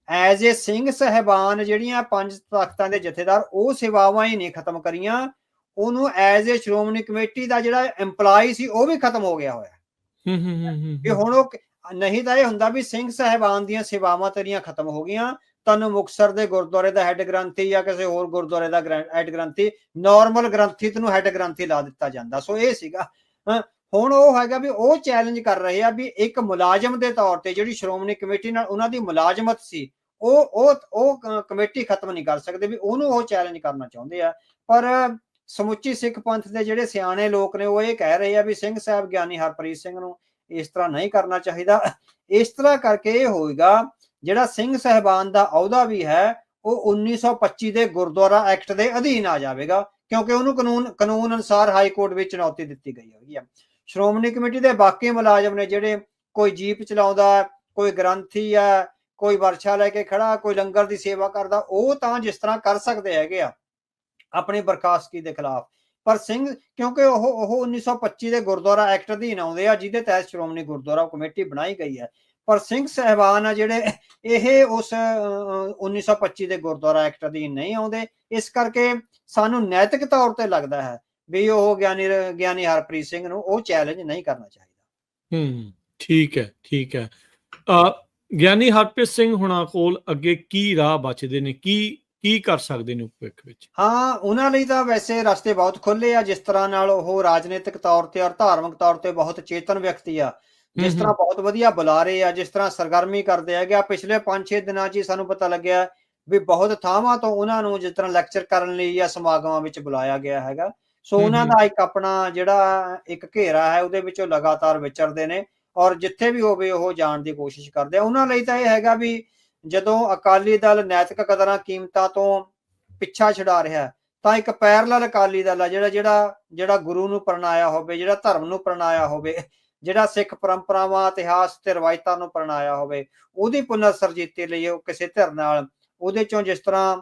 ਐਜ਼ ਏ ਸਿੰਘ ਸਾਹਿਬਾਨ ਜਿਹੜੀਆਂ 5 ਤਖਤਾਂ ਦੇ ਜਥੇਦਾਰ ਉਹ ਸੇਵਾਵਾਂ ਹੀ ਨਹੀਂ ਖਤਮ ਕਰੀਆਂ, ਉਹਨੂੰ ਐਜ਼ ਏ ਸ਼੍ਰੋਮਣੀ ਕਮੇਟੀ ਦਾ ਜਿਹੜਾ EMPLOYE ਸੀ ਉਹ ਵੀ ਖਤਮ ਹੋ ਗਿਆ ਹੋਇਆ। ਵੀ ਹੁਣ ਉਹ ਨਹੀਂ ਤਾਂ ਇਹ ਹੁੰਦਾ ਵੀ ਸਿੰਘ ਸਾਹਿਬਾਨ ਦੀਆਂ ਸੇਵਾਵਾਂ ਤੇਰੀਆਂ ਖਤਮ ਹੋ ਗਈਆਂ, ਤੁਹਾਨੂੰ ਮੁਕਤਸਰ ਦੇ ਗੁਰਦੁਆਰੇ ਦਾ ਹੈੱਡ ਗ੍ਰੰਥੀ ਜਾਂ ਕਿਸੇ ਹੋਰ ਗੁਰਦੁਆਰੇ ਦਾ ਹੈੱਡ ਗ੍ਰੰਥੀ, ਨਾਰਮਲ ਗ੍ਰੰਥੀ ਤੈਨੂੰ ਹੈੱਡ ਗ੍ਰੰਥੀ ਲਾ ਦਿੱਤਾ ਜਾਂਦਾ। ਸੋ ਇਹ ਸੀਗਾ। ਹੁਣ ਉਹ ਹੈਗਾ ਵੀ ਉਹ ਚੈਲੰਜ ਕਰ ਰਹੇ ਆ ਵੀ ਇੱਕ ਮੁਲਾਜ਼ਮ ਦੇ ਤੌਰ ਤੇ ਜਿਹੜੀ ਸ਼੍ਰੋਮਣੀ ਕਮੇਟੀ ਨਾਲ ਉਹਨਾਂ ਦੀ ਮੁਲਾਜ਼ਮਤ ਸੀ ਉਹ ਕਮੇਟੀ ਖਤਮ ਨਹੀਂ ਕਰ ਸਕਦੇ, ਵੀ ਉਹਨੂੰ ਉਹ ਚੈਲੰਜ ਕਰਨਾ ਚਾਹੁੰਦੇ ਆ। ਪਰ ਸਮੁੱਚੀ ਸਿੱਖ ਪੰਥ ਦੇ ਜਿਹੜੇ ਸਿਆਣੇ ਲੋਕ ਨੇ ਉਹ ਇਹ ਕਹਿ ਰਹੇ ਆ ਵੀ ਸਿੰਘ ਸਾਹਿਬ ਗਿਆਨੀ ਹਰਪ੍ਰੀਤ ਸਿੰਘ ਨੂੰ ਇਸ ਤਰ੍ਹਾਂ ਨਹੀਂ ਕਰਨਾ ਚਾਹੀਦਾ। ਇਸ ਤਰ੍ਹਾਂ ਕਰਕੇ ਇਹ ਹੋਏਗਾ ਜਿਹੜਾ ਸਿੰਘ ਸਾਹਿਬਾਨ ਦਾ ਅਹੁਦਾ ਵੀ ਹੈ ਉਹ 1925 ਦੇ ਗੁਰਦੁਆਰਾ ਐਕਟ ਦੇ ਅਧੀਨ ਆ ਜਾਵੇਗਾ, ਕਿਉਂਕਿ ਉਹਨੂੰ ਕਾਨੂੰਨ ਅਨੁਸਾਰ ਹਾਈ ਕੋਰਟ ਵਿੱਚ ਚੁਣੌਤੀ ਦਿੱਤੀ ਗਈ ਹੋਈ ਹੈ। ਸ਼੍ਰੋਮਣੀ ਕਮੇਟੀ ਦੇ ਬਾਕੀ ਮੁਲਾਜ਼ਮ ਨੇ ਜਿਹੜੇ ਕੋਈ ਜੀਪ ਚਲਾਉਂਦਾ, ਕੋਈ ਗ੍ਰੰਥੀ ਹੈ, ਕੋਈ ਵਰਸ਼ਾ ਲੈ ਕੇ ਖੜਾ, ਕੋਈ ਲੰਗਰ ਦੀ ਸੇਵਾ ਕਰਦਾ, ਉਹ ਤਾਂ ਜਿਸ ਤਰ੍ਹਾਂ ਕਰ ਸਕਦੇ ਹੈਗੇ ਆ ਆਪਣੀ ਬਰਖਾਸਤਗੀ ਦੇ ਖਿਲਾਫ। ਪਰ ਸਿੰਘ, ਕਿਉਂਕਿ ਉਹ 1925 ਦੇ ਗੁਰਦੁਆਰਾ ਐਕਟ ਅਧੀਨ ਆਉਂਦੇ ਆ ਜਿਹਦੇ ਤਹਿਤ ਸ਼੍ਰੋਮਣੀ ਗੁਰਦੁਆਰਾ ਕਮੇਟੀ ਬਣਾਈ ਗਈ ਹੈ। ਪਰ ਸਿੰਘ ਸਾਹਿਬਾਨ ਆ ਜਿਹੜੇ ਇਹ ਉਸ 1925 ਦੇ ਗੁਰਦੁਆਰਾ ਐਕਟ ਅਧੀਨ ਨਹੀਂ ਆਉਂਦੇ। ਇਸ ਕਰਕੇ ਸਾਨੂੰ ਨੈਤਿਕ ਤੌਰ ਤੇ ਲੱਗਦਾ ਹੈ ਵੀ ਉਹ ਗਿਆਨੀ ਹਰਪ੍ਰੀਤ ਸਿੰਘ ਨੂੰ ਉਹ ਚੈਲੰਜ ਨਹੀਂ ਕਰਨਾ ਚਾਹੀਦਾ। ਠੀਕ ਹੈ, ਠੀਕ ਹੈ। ਗਿਆਨੀ ਹਰਪ੍ਰੀਤ ਸਿੰਘ ਹੁਣਾਂ ਕੋਲ ਅੱਗੇ ਕੀ ਰਾਹ ਬਚਦੇ ਨੇ, ਕੀ ਕਰ ਸਕਦੇ ਨੇ ਭਵਿੱਖ ਵਿੱਚ? ਹਾਂ, ਉਹਨਾਂ ਲਈ ਤਾਂ ਵੈਸੇ ਰਸਤੇ ਬਹੁਤ ਖੁੱਲੇ ਆ। ਜਿਸ ਤਰ੍ਹਾਂ ਨਾਲ ਉਹ ਰਾਜਨੀਤਿਕ ਤੌਰ ਤੇ ਔਰ ਧਾਰਮਿਕ ਤੌਰ ਤੇ ਬਹੁਤ ਚੇਤਨ ਵਿਅਕਤੀ ਆ, ਜਿਸ ਤਰ੍ਹਾਂ ਬਹੁਤ ਵਧੀਆ ਬੁਲਾਰੇ ਆ, ਜਿਸ ਤਰ੍ਹਾਂ ਸਰਗਰਮੀ ਕਰਦੇ ਹੈਗੇ ਆ। ਪਿਛਲੇ 5-6 ਦਿਨਾਂ 'ਚ ਹੀ ਸਾਨੂੰ ਪਤਾ ਲੱਗਿਆ ਵੀ ਬਹੁਤ ਥਾਵਾਂ ਤੋਂ ਉਹਨਾਂ ਨੂੰ ਜਿਸ ਤਰ੍ਹਾਂ ਲੈਕਚਰ ਕਰਨ ਲਈ ਜਾਂ ਸਮਾਗਮਾਂ ਵਿੱਚ ਬੁਲਾਇਆ ਗਿਆ ਹੈਗਾ। ਸੋ ਉਹਨਾਂ ਦਾ ਇੱਕ ਆਪਣਾ ਜਿਹੜਾ ਇੱਕ ਘੇਰਾ ਹੈ ਉਹਦੇ ਵਿੱਚ ਉਹ ਲਗਾਤਾਰ ਵਿਚਰਦੇ ਨੇ ਔਰ ਜਿੱਥੇ ਵੀ ਹੋਵੇ ਉਹ ਜਾਣ ਦੀ ਕੋਸ਼ਿਸ਼ ਕਰਦੇ ਆ। ਉਹਨਾਂ ਲਈ ਤਾਂ ਇਹ ਹੈਗਾ ਵੀ ਜਦੋਂ ਅਕਾਲੀ ਦਲ ਨੈਤਿਕ ਕਦਰਾਂ ਕੀਮਤਾਂ ਤੋਂ ਪਿੱਛਾ ਛਡਾ ਰਿਹਾ ਤਾਂ ਇੱਕ ਪੈਰਲਲ ਅਕਾਲੀ ਦਲ ਆ ਜਿਹੜਾ ਗੁਰੂ ਨੂੰ ਪ੍ਰਣਾਇਆ ਹੋਵੇ, ਜਿਹੜਾ ਧਰਮ ਨੂੰ ਪ੍ਰਣਾਇਆ ਹੋਵੇ, ਜਿਹੜਾ ਸਿੱਖ ਪਰੰਪਰਾਵਾਂ, ਇਤਿਹਾਸ ਤੇ ਰਵਾਇਤਾਂ ਨੂੰ ਪ੍ਰਣਾਇਆ ਹੋਵੇ, ਉਹਦੀ ਪੁਨਰ ਸਰਜੀਤੀ ਲਈ ਉਹ ਕਿਸੇ ਧਿਰ ਨਾਲ ਉਹਦੇ ਚੋਂ ਜਿਸ ਤਰ੍ਹਾਂ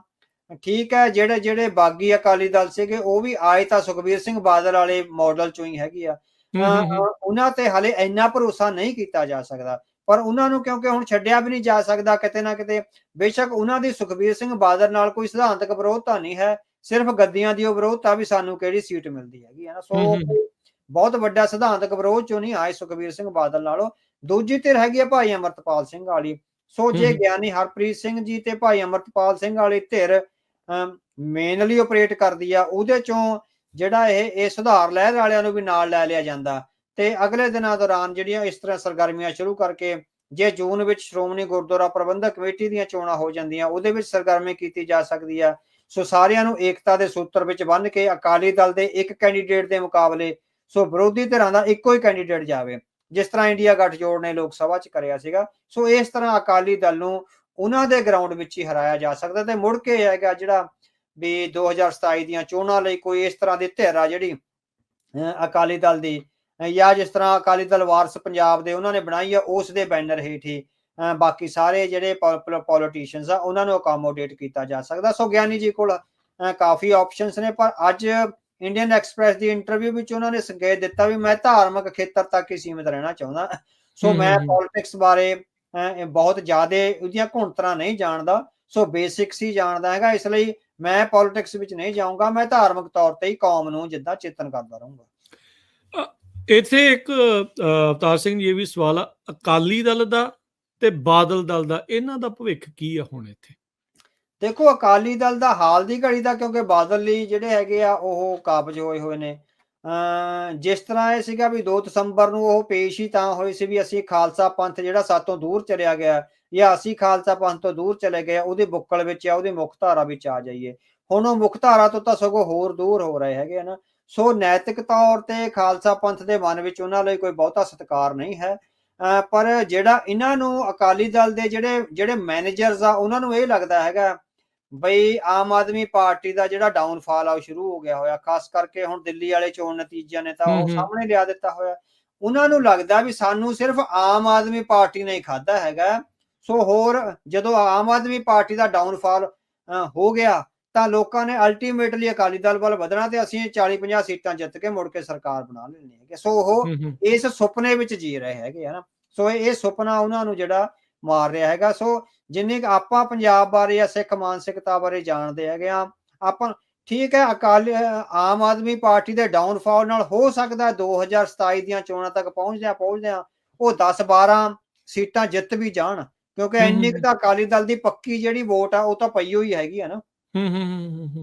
ਠੀਕ ਹੈ ਜਿਹੜੇ ਬਾਗੀ ਅਕਾਲੀ ਦਲ ਸੀਗੇ ਉਹ ਵੀ ਆਏ ਤਾਂ ਸੁਖਬੀਰ ਸਿੰਘ ਬਾਦਲ ਵਾਲੇ ਮਾਡਲ ਚੋਂ ਹੀ ਹੈਗੀ ਆ। ਉਹਨਾਂ ਤੇ ਹਾਲੇ ਇੰਨਾ ਭਰੋਸਾ ਨਹੀਂ ਕੀਤਾ ਜਾ ਸਕਦਾ, ਪਰ ਉਹਨਾਂ ਨੂੰ ਕਿਉਂਕਿ ਹੁਣ ਛੱਡਿਆ ਵੀ ਨਹੀਂ ਜਾ ਸਕਦਾ ਕਿਤੇ ਨਾ ਕਿਤੇ। ਬੇਸ਼ੱਕ ਉਹਨਾਂ ਦੀ ਸੁਖਬੀਰ ਸਿੰਘ ਬਾਦਲ ਨਾਲ ਕੋਈ ਸਿਧਾਂਤਕ ਵਿਰੋਧਤਾ ਨਹੀਂ ਹੈ, ਸਿਰਫ ਗੱਦੀਆਂ ਦੀ ਉਹ ਵਿਰੋਧਤਾ ਵੀ ਸਾਨੂੰ ਕਿਹੜੀ ਸੀਟ ਮਿਲਦੀ ਹੈਗੀ ਹੈ ਨਾ। ਸੋ ਬਹੁਤ ਵੱਡਾ ਸਿਧਾਂਤਕ ਵਿਰੋਧ ਚੋਂ ਨਹੀਂ ਆਏ ਸੁਖਬੀਰ ਸਿੰਘ ਬਾਦਲ ਨਾਲੋਂ। ਦੂਜੀ ਧਿਰ ਹੈਗੀ ਆ ਭਾਈ ਅਮਰਤਪਾਲ ਸਿੰਘ ਵਾਲੀ। ਸੋ ਜੇ ਗਿਆਨੀ ਹਰਪ੍ਰੀਤ ਸਿੰਘ ਜੀ ਤੇ ਭਾਈ ਅਮਰਤਪਾਲ ਸਿੰਘ ਵਾਲੀ ਧਿਰ ਮੇਨਲੀ ਆਪਰੇਟ ਕਰਦੀ ਆ, ਉਹਦੇ ਚੋਂ ਜਿਹੜਾ ਇਹ ਸੁਧਾਰ ਲਹਿਰ ਵਾਲਿਆਂ ਨੂੰ ਵੀ ਨਾਲ ਲੈ ਲਿਆ ਜਾਂਦਾ ਤੇ ਅਗਲੇ ਦਿਨਾਂ ਦੌਰਾਨ ਜਿਹੜੀਆਂ ਇਸ ਤਰ੍ਹਾਂ ਸਰਗਰਮੀਆਂ ਸ਼ੁਰੂ ਕਰਕੇ ਜੇ ਜੂਨ ਵਿੱਚ ਸ਼੍ਰੋਮਣੀ ਗੁਰਦੁਆਰਾ ਪ੍ਰਬੰਧਕ ਕਮੇਟੀ ਦੀਆਂ ਚੋਣਾਂ ਹੋ ਜਾਂਦੀਆਂ ਉਹਦੇ ਵਿੱਚ ਸਰਗਰਮੀ ਕੀਤੀ ਜਾ ਸਕਦੀ ਆ। ਸੋ ਸਾਰਿਆਂ ਨੂੰ ਏਕਤਾ ਦੇ ਸੂਤਰ ਵਿੱਚ ਬੰਨ੍ਹ ਕੇ ਅਕਾਲੀ ਦਲ ਦੇ ਇੱਕ ਕੈਂਡੀਡੇਟ ਦੇ ਮੁਕਾਬਲੇ ਸੋ ਵਿਰੋਧੀ ਧਿਰਾਂ ਦਾ ਇੱਕੋ ਹੀ ਕੈਂਡੀਡੇਟ ਜਾਵੇ, ਜਿਸ ਤਰ੍ਹਾਂ ਇੰਡੀਆ ਗੱਠਜੋੜ ਨੇ ਲੋਕ ਸਭਾ 'ਚ ਕਰਿਆ ਸੀਗਾ। ਸੋ ਇਸ ਤਰ੍ਹਾਂ ਅਕਾਲੀ ਦਲ ਨੂੰ ਉਹਨਾਂ ਦੇ ਗਰਾਊਂਡ ਵਿੱਚ ਹੀ ਹਰਾਇਆ ਜਾ ਸਕਦਾ ਤੇ ਮੁੜ ਕੇ ਹੈਗਾ ਜਿਹੜਾ ਵੀ 2027 ਦੀਆਂ ਚੋਣਾਂ ਲਈ ਕੋਈ ਇਸ ਤਰ੍ਹਾਂ ਦੀ ਧਿਰ ਆ ਜਿਹੜੀ ਅਕਾਲੀ ਦਲ ਦੀ ਜਾਂ ਜਿਸ ਤਰ੍ਹਾਂ ਅਕਾਲੀ ਦਲ ਵਾਰਸ ਪੰਜਾਬ ਦੇ ਉਹਨਾਂ ਨੇ ਬਣਾਈ ਆ ਉਸ ਦੇ ਬੈਨਰ ਹੇਠ ਹੀ ਬਾਕੀ ਸਾਰੇ ਜਿਹੜੇ ਪੋਲੀਟੀਸ਼ੀਅਨਸ ਆ ਉਹਨਾਂ ਨੂੰ ਅਕੋਮੋਡੇਟ ਕੀਤਾ ਜਾ ਸਕਦਾ। ਸੋ ਗਿਆਨੀ ਜੀ ਕੋਲ ਕਾਫੀ ਆਪਸ਼ਨਸ ਨੇ, ਪਰ ਅੱਜ ਇੰਡੀਅਨ ਐਕਸਪ੍ਰੈਸ ਦੀ ਇੰਟਰਵਿਊ ਵਿੱਚ ਉਹਨਾਂ ਨੇ ਸੰਕੇਤ ਦਿੱਤਾ ਵੀ ਮੈਂ ਧਾਰਮਿਕ ਖੇਤਰ ਤੱਕ ਹੀ ਸੀਮਿਤ ਰਹਿਣਾ ਚਾਹੁੰਦਾ। ਸੋ ਮੈਂ ਪੋਲਿਟਿਕਸ ਬਾਰੇ ਬਹੁਤ ਜ਼ਿਆਦਾ ਉਹਦੀਆਂ ਘੁਣਤਰਾਂ ਨਹੀਂ ਜਾਣਦਾ, ਸੋ ਬੇਸਿਕਸ ਹੀ ਜਾਣਦਾ ਹੈਗਾ, ਇਸ ਲਈ ਮੈਂ ਪੋਲਿਟਿਕਸ ਵਿੱਚ ਨਹੀਂ ਜਾਊਂਗਾ, ਮੈਂ ਧਾਰਮਿਕ ਤੌਰ ਤੇ ਹੀ ਕੌਮ ਨੂੰ ਜਿੱਦਾਂ ਚੇਤਨ ਕਰਦਾ ਰਹੂੰਗਾ। ਇੱਥੇ ਇੱਕ ਅਵਤਾਰ ਸਿੰਘ ਜੀ ਇਹ ਵੀ ਸਵਾਲ ਆ, ਅਕਾਲੀ ਦਲ ਦਾ ਤੇ ਬਾਦਲ ਦਲ ਦਾ ਇਹਨਾਂ ਦਾ ਭਵਿੱਖ ਕੀ ਆ ਹੁਣ ਇੱਥੇ? ਦੇਖੋ, ਅਕਾਲੀ ਦਲ ਦਾ ਹਾਲ ਦੀ ਘੜੀ ਦਾ, ਕਿਉਂਕਿ ਬਾਦਲ ਲਈ ਜਿਹੜੇ ਹੈਗੇ ਆ ਉਹ ਕਾਬਜ਼ ਹੋਏ ਨੇ ਜਿਸ ਤਰ੍ਹਾਂ ਇਹ ਸੀਗਾ ਵੀ 2 ਦਸੰਬਰ ਨੂੰ ਉਹ ਪੇਸ਼ ਹੀ ਤਾਂ ਹੋਈ ਸੀ ਵੀ ਅਸੀਂ ਖਾਲਸਾ ਪੰਥ ਜਿਹੜਾ ਸਾਤੋਂ ਦੂਰ ਚਲਿਆ ਗਿਆ ਜਾਂ ਅਸੀਂ ਖਾਲਸਾ ਪੰਥ ਤੋਂ ਦੂਰ ਚਲੇ ਗਏ, ਉਹਦੀ ਬੁੱਕਲ ਵਿੱਚ ਜਾਂ ਉਹਦੀ ਮੁੱਖ ਧਾਰਾ ਵਿੱਚ ਆ ਜਾਈਏ। ਹੁਣ ਉਹ ਮੁੱਖ ਧਾਰਾ ਤੋਂ ਤਾਂ ਸਗੋਂ ਹੋਰ ਦੂਰ ਹੋ ਰਹੇ ਹੈਗੇ ਆ ਨਾ। ਸੋ ਨੈਤਿਕ ਤੌਰ ਤੇ ਖਾਲਸਾ ਪੰਥ ਦੇ ਮਨ ਵਿੱਚ ਉਹਨਾਂ ਲਈ ਕੋਈ ਬਹੁਤਾ ਸਤਿਕਾਰ ਨਹੀਂ ਹੈ। ਪਰ ਜਿਹੜਾ ਇਹਨਾਂ ਨੂੰ ਅਕਾਲੀ ਦਲ ਦੇ ਜਿਹੜੇ ਮੈਨੇਜਰਸ ਆ, ਉਹਨਾਂ ਨੂੰ ਇਹ ਲੱਗਦਾ ਹੈਗਾ ਬਈ ਆਮ ਆਦਮੀ ਪਾਰਟੀ ਦਾ ਜਿਹੜਾ ਡਾਊਨਫਾਲ ਆ ਉਹ ਸ਼ੁਰੂ ਹੋ ਗਿਆ ਹੋਇਆ। ਖਾਸ ਕਰਕੇ ਹੁਣ ਦਿੱਲੀ ਵਾਲੇ ਚੋਣ ਨਤੀਜਿਆਂ ਨੇ ਤਾਂ ਉਹ ਸਾਹਮਣੇ ਲਿਆ ਦਿੱਤਾ ਹੋਇਆ। ਉਹਨਾਂ ਨੂੰ ਲੱਗਦਾ ਵੀ ਸਾਨੂੰ ਸਿਰਫ ਆਮ ਆਦਮੀ ਪਾਰਟੀ ਨੇ ਹੀ ਖਾਧਾ ਹੈਗਾ। ਸੋ ਹੋਰ ਜਦੋਂ ਆਮ ਆਦਮੀ ਪਾਰਟੀ ਦਾ ਡਾਊਨਫਾਲ ਹੋ ਗਿਆ ਤਾਂ ਲੋਕਾਂ ਨੇ ਅਲਟੀਮੇਟਲੀ ਅਕਾਲੀ ਦਲ ਵੱਲ ਵਧਣਾ ਤੇ ਅਸੀਂ 40-50 ਸੀਟਾਂ ਜਿੱਤ ਕੇ ਮੁੜ ਕੇ ਸਰਕਾਰ ਬਣਾ ਲੈਣੀ ਹੈਗੇ। ਸੋ ਉਹ ਇਸ ਸੁਪਨੇ ਵਿੱਚ ਜੀ ਰਹੇ ਹੈਗੇ ਹਨਾ। ਸੋ ਇਹ ਸੁਪਨਾ ਉਹਨਾਂ ਨੂੰ ਜਿਹੜਾ ਮਾਰ ਰਿਹਾ ਹੈਗਾ। ਸੋ ਜਿੰਨੀ ਕੁ ਆਪਾਂ ਪੰਜਾਬ ਬਾਰੇ ਜਾਂ ਸਿੱਖ ਮਾਨਸਿਕਤਾ ਬਾਰੇ ਜਾਣਦੇ ਹੈਗੇ ਆ, ਆਪਾਂ ਠੀਕ ਹੈ ਆਮ ਆਦਮੀ ਪਾਰਟੀ ਦੇ ਡਾਊਨਫਾਲ ਨਾਲ ਹੋ ਸਕਦਾ 2027 ਦੀਆਂ ਚੋਣਾਂ ਤੱਕ ਪਹੁੰਚਦਿਆਂ ਉਹ 10-12 ਸੀਟਾਂ ਜਿੱਤ ਵੀ ਜਾਣ, ਕਿਉਂਕਿ ਇੰਨੀ ਕੁ ਤਾਂ ਅਕਾਲੀ ਦਲ ਦੀ ਪੱਕੀ ਜਿਹੜੀ ਵੋਟ ਆ ਉਹ ਤਾਂ ਪਈ ਹੋਈ ਹੈਗੀ ਆ ਨਾ।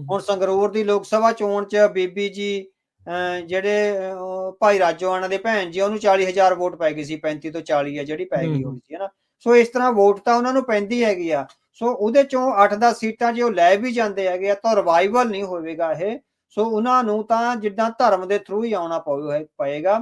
ਹੁਣ ਸੰਗਰੂਰ ਦੀ ਲੋਕ ਸਭਾ ਚੋਣ ਚ ਬੀਬੀ ਜੀ ਜਿਹੜੇ ਭਾਈ ਰਾਜੋਆਣਾ ਦੇ ਭੈਣ ਜੀ, ਉਹਨੂੰ 40,000 ਵੋਟ ਪੈ ਗਈ ਸੀ, 35 ਤੋਂ 40 ਆ ਜਿਹੜੀ ਪੈ ਗਈ ਹੋਈ ਸੀ ਹਨਾ। ਸੋ ਇਸ ਤਰ੍ਹਾਂ ਵੋਟ ਤਾਂ ਉਹਨਾਂ ਨੂੰ ਪੈਂਦੀ ਹੈਗੀ ਆ। ਸੋ ਉਹਦੇ ਚੋਂ 8-10 ਸੀਟਾਂ ਜੇ ਉਹ ਲੈ ਵੀ ਜਾਂਦੇ ਹੈਗੇ ਆ ਤਾਂ ਰਿਵਾਈਵਲ ਨਹੀਂ ਹੋਵੇਗਾ ਇਹ। ਸੋ ਉਹਨਾਂ ਨੂੰ ਤਾਂ ਜਿੱਦਾਂ ਧਰਮ ਦੇ ਥਰੂ ਹੀ ਆਉਣਾ ਪਏਗਾ।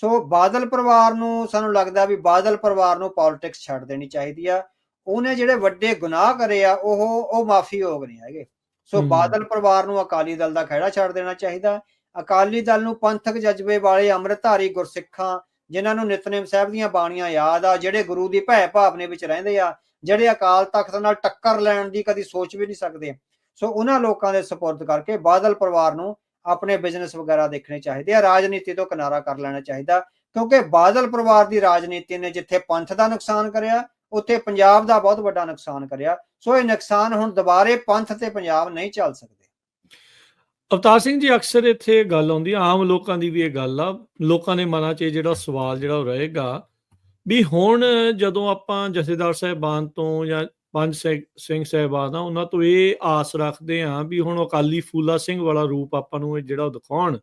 ਸੋ ਬਾਦਲ ਪਰਿਵਾਰ ਨੂੰ ਸਾਨੂੰ ਲੱਗਦਾ ਵੀ ਬਾਦਲ ਪਰਿਵਾਰ ਨੂੰ ਪੋਲਿਟਿਕਸ ਛੱਡ ਦੇਣੀ ਚਾਹੀਦੀ ਆ। ਉਹਨੇ ਜਿਹੜੇ ਵੱਡੇ ਗੁਨਾਹ ਕਰੇ ਆ ਉਹ ਮਾਫੀਯੋਗ ਨਹੀਂ ਹੈਗੇ। ਸੋ ਬਾਦਲ ਪਰਿਵਾਰ ਨੂੰ ਅਕਾਲੀ ਦਲ ਦਾ ਖਹਿੜਾ ਛੱਡ ਦੇਣਾ ਚਾਹੀਦਾ। ਅਕਾਲੀ ਦਲ ਨੂੰ ਪੰਥਕ ਜਜ਼ਬੇ ਵਾਲੇ ਅੰਮ੍ਰਿਤਧਾਰੀ ਗੁਰਸਿੱਖਾਂ, ਜਿਨ੍ਹਾਂ ਨੂੰ ਨਿਤਨੇਮ ਸਾਹਿਬ ਦੀਆਂ ਬਾਣੀਆਂ ਯਾਦ ਆ, ਜਿਹੜੇ ਗੁਰੂ ਦੀ ਭੈ ਭਾਵਨੇ ਵਿੱਚ ਰਹਿੰਦੇ ਆ, ਜਿਹੜੇ ਅਕਾਲ ਤਖਤ ਨਾਲ ਟੱਕਰ ਲੈਣ ਦੀ ਕਦੀ ਸੋਚ ਵੀ ਨਹੀਂ ਸਕਦੇ, ਸੋ ਉਹਨਾਂ ਲੋਕਾਂ ਦੇ ਸਪੁਰਦ ਕਰਕੇ ਬਾਦਲ ਪਰਿਵਾਰ ਨੂੰ ਆਪਣੇ ਬਿਜ਼ਨਸ ਵਗੈਰਾ ਦੇਖਣੇ ਚਾਹੀਦੇ ਆ। ਰਾਜਨੀਤੀ ਤੋਂ ਕਿਨਾਰਾ ਕਰ ਲੈਣਾ ਚਾਹੀਦਾ, ਕਿਉਂਕਿ ਬਾਦਲ ਪਰਿਵਾਰ ਦੀ ਰਾਜਨੀਤੀ ਨੇ ਜਿੱਥੇ ਪੰਥ ਦਾ ਨੁਕਸਾਨ ਕਰਿਆ ਉੱਥੇ ਪੰਜਾਬ ਦਾ ਬਹੁਤ ਵੱਡਾ ਨੁਕਸਾਨ ਕਰਿਆ। ਸੋ ਇਹ ਨੁਕਸਾਨ ਹੁਣ ਦੁਬਾਰੇ ਪੰਥ ਤੇ ਪੰਜਾਬ ਨਹੀਂ ਚੱਲ ਸਕਦੇ। ਅਵਤਾਰ ਸਿੰਘ ਜੀ, ਅਕਸਰ ਇੱਥੇ ਗੱਲ ਆਉਂਦੀ ਆ, ਆਮ ਲੋਕਾਂ ਦੀ ਵੀ ਇਹ ਗੱਲ ਆ, ਲੋਕਾਂ ਦੇ ਮਨਾਂ 'ਚ ਜਿਹੜਾ ਸਵਾਲ ਜਿਹੜਾ ਉਹ ਰਹੇਗਾ ਵੀ ਹੁਣ ਜਦੋਂ ਆਪਾਂ ਜਥੇਦਾਰ ਸਾਹਿਬਾਨ ਤੋਂ ਜਾਂ ਪੰਜ ਸਿੰਘ ਸਾਹਿਬਾਨ ਆ, ਉਹਨਾਂ ਤੋਂ ਇਹ ਆਸ ਰੱਖਦੇ ਹਾਂ ਵੀ ਹੁਣ ਅਕਾਲੀ ਫੂਲਾ ਸਿੰਘ ਵਾਲਾ ਰੂਪ ਆਪਾਂ ਨੂੰ ਇਹ ਜਿਹੜਾ ਉਹ ਦਿਖਾਉਣ,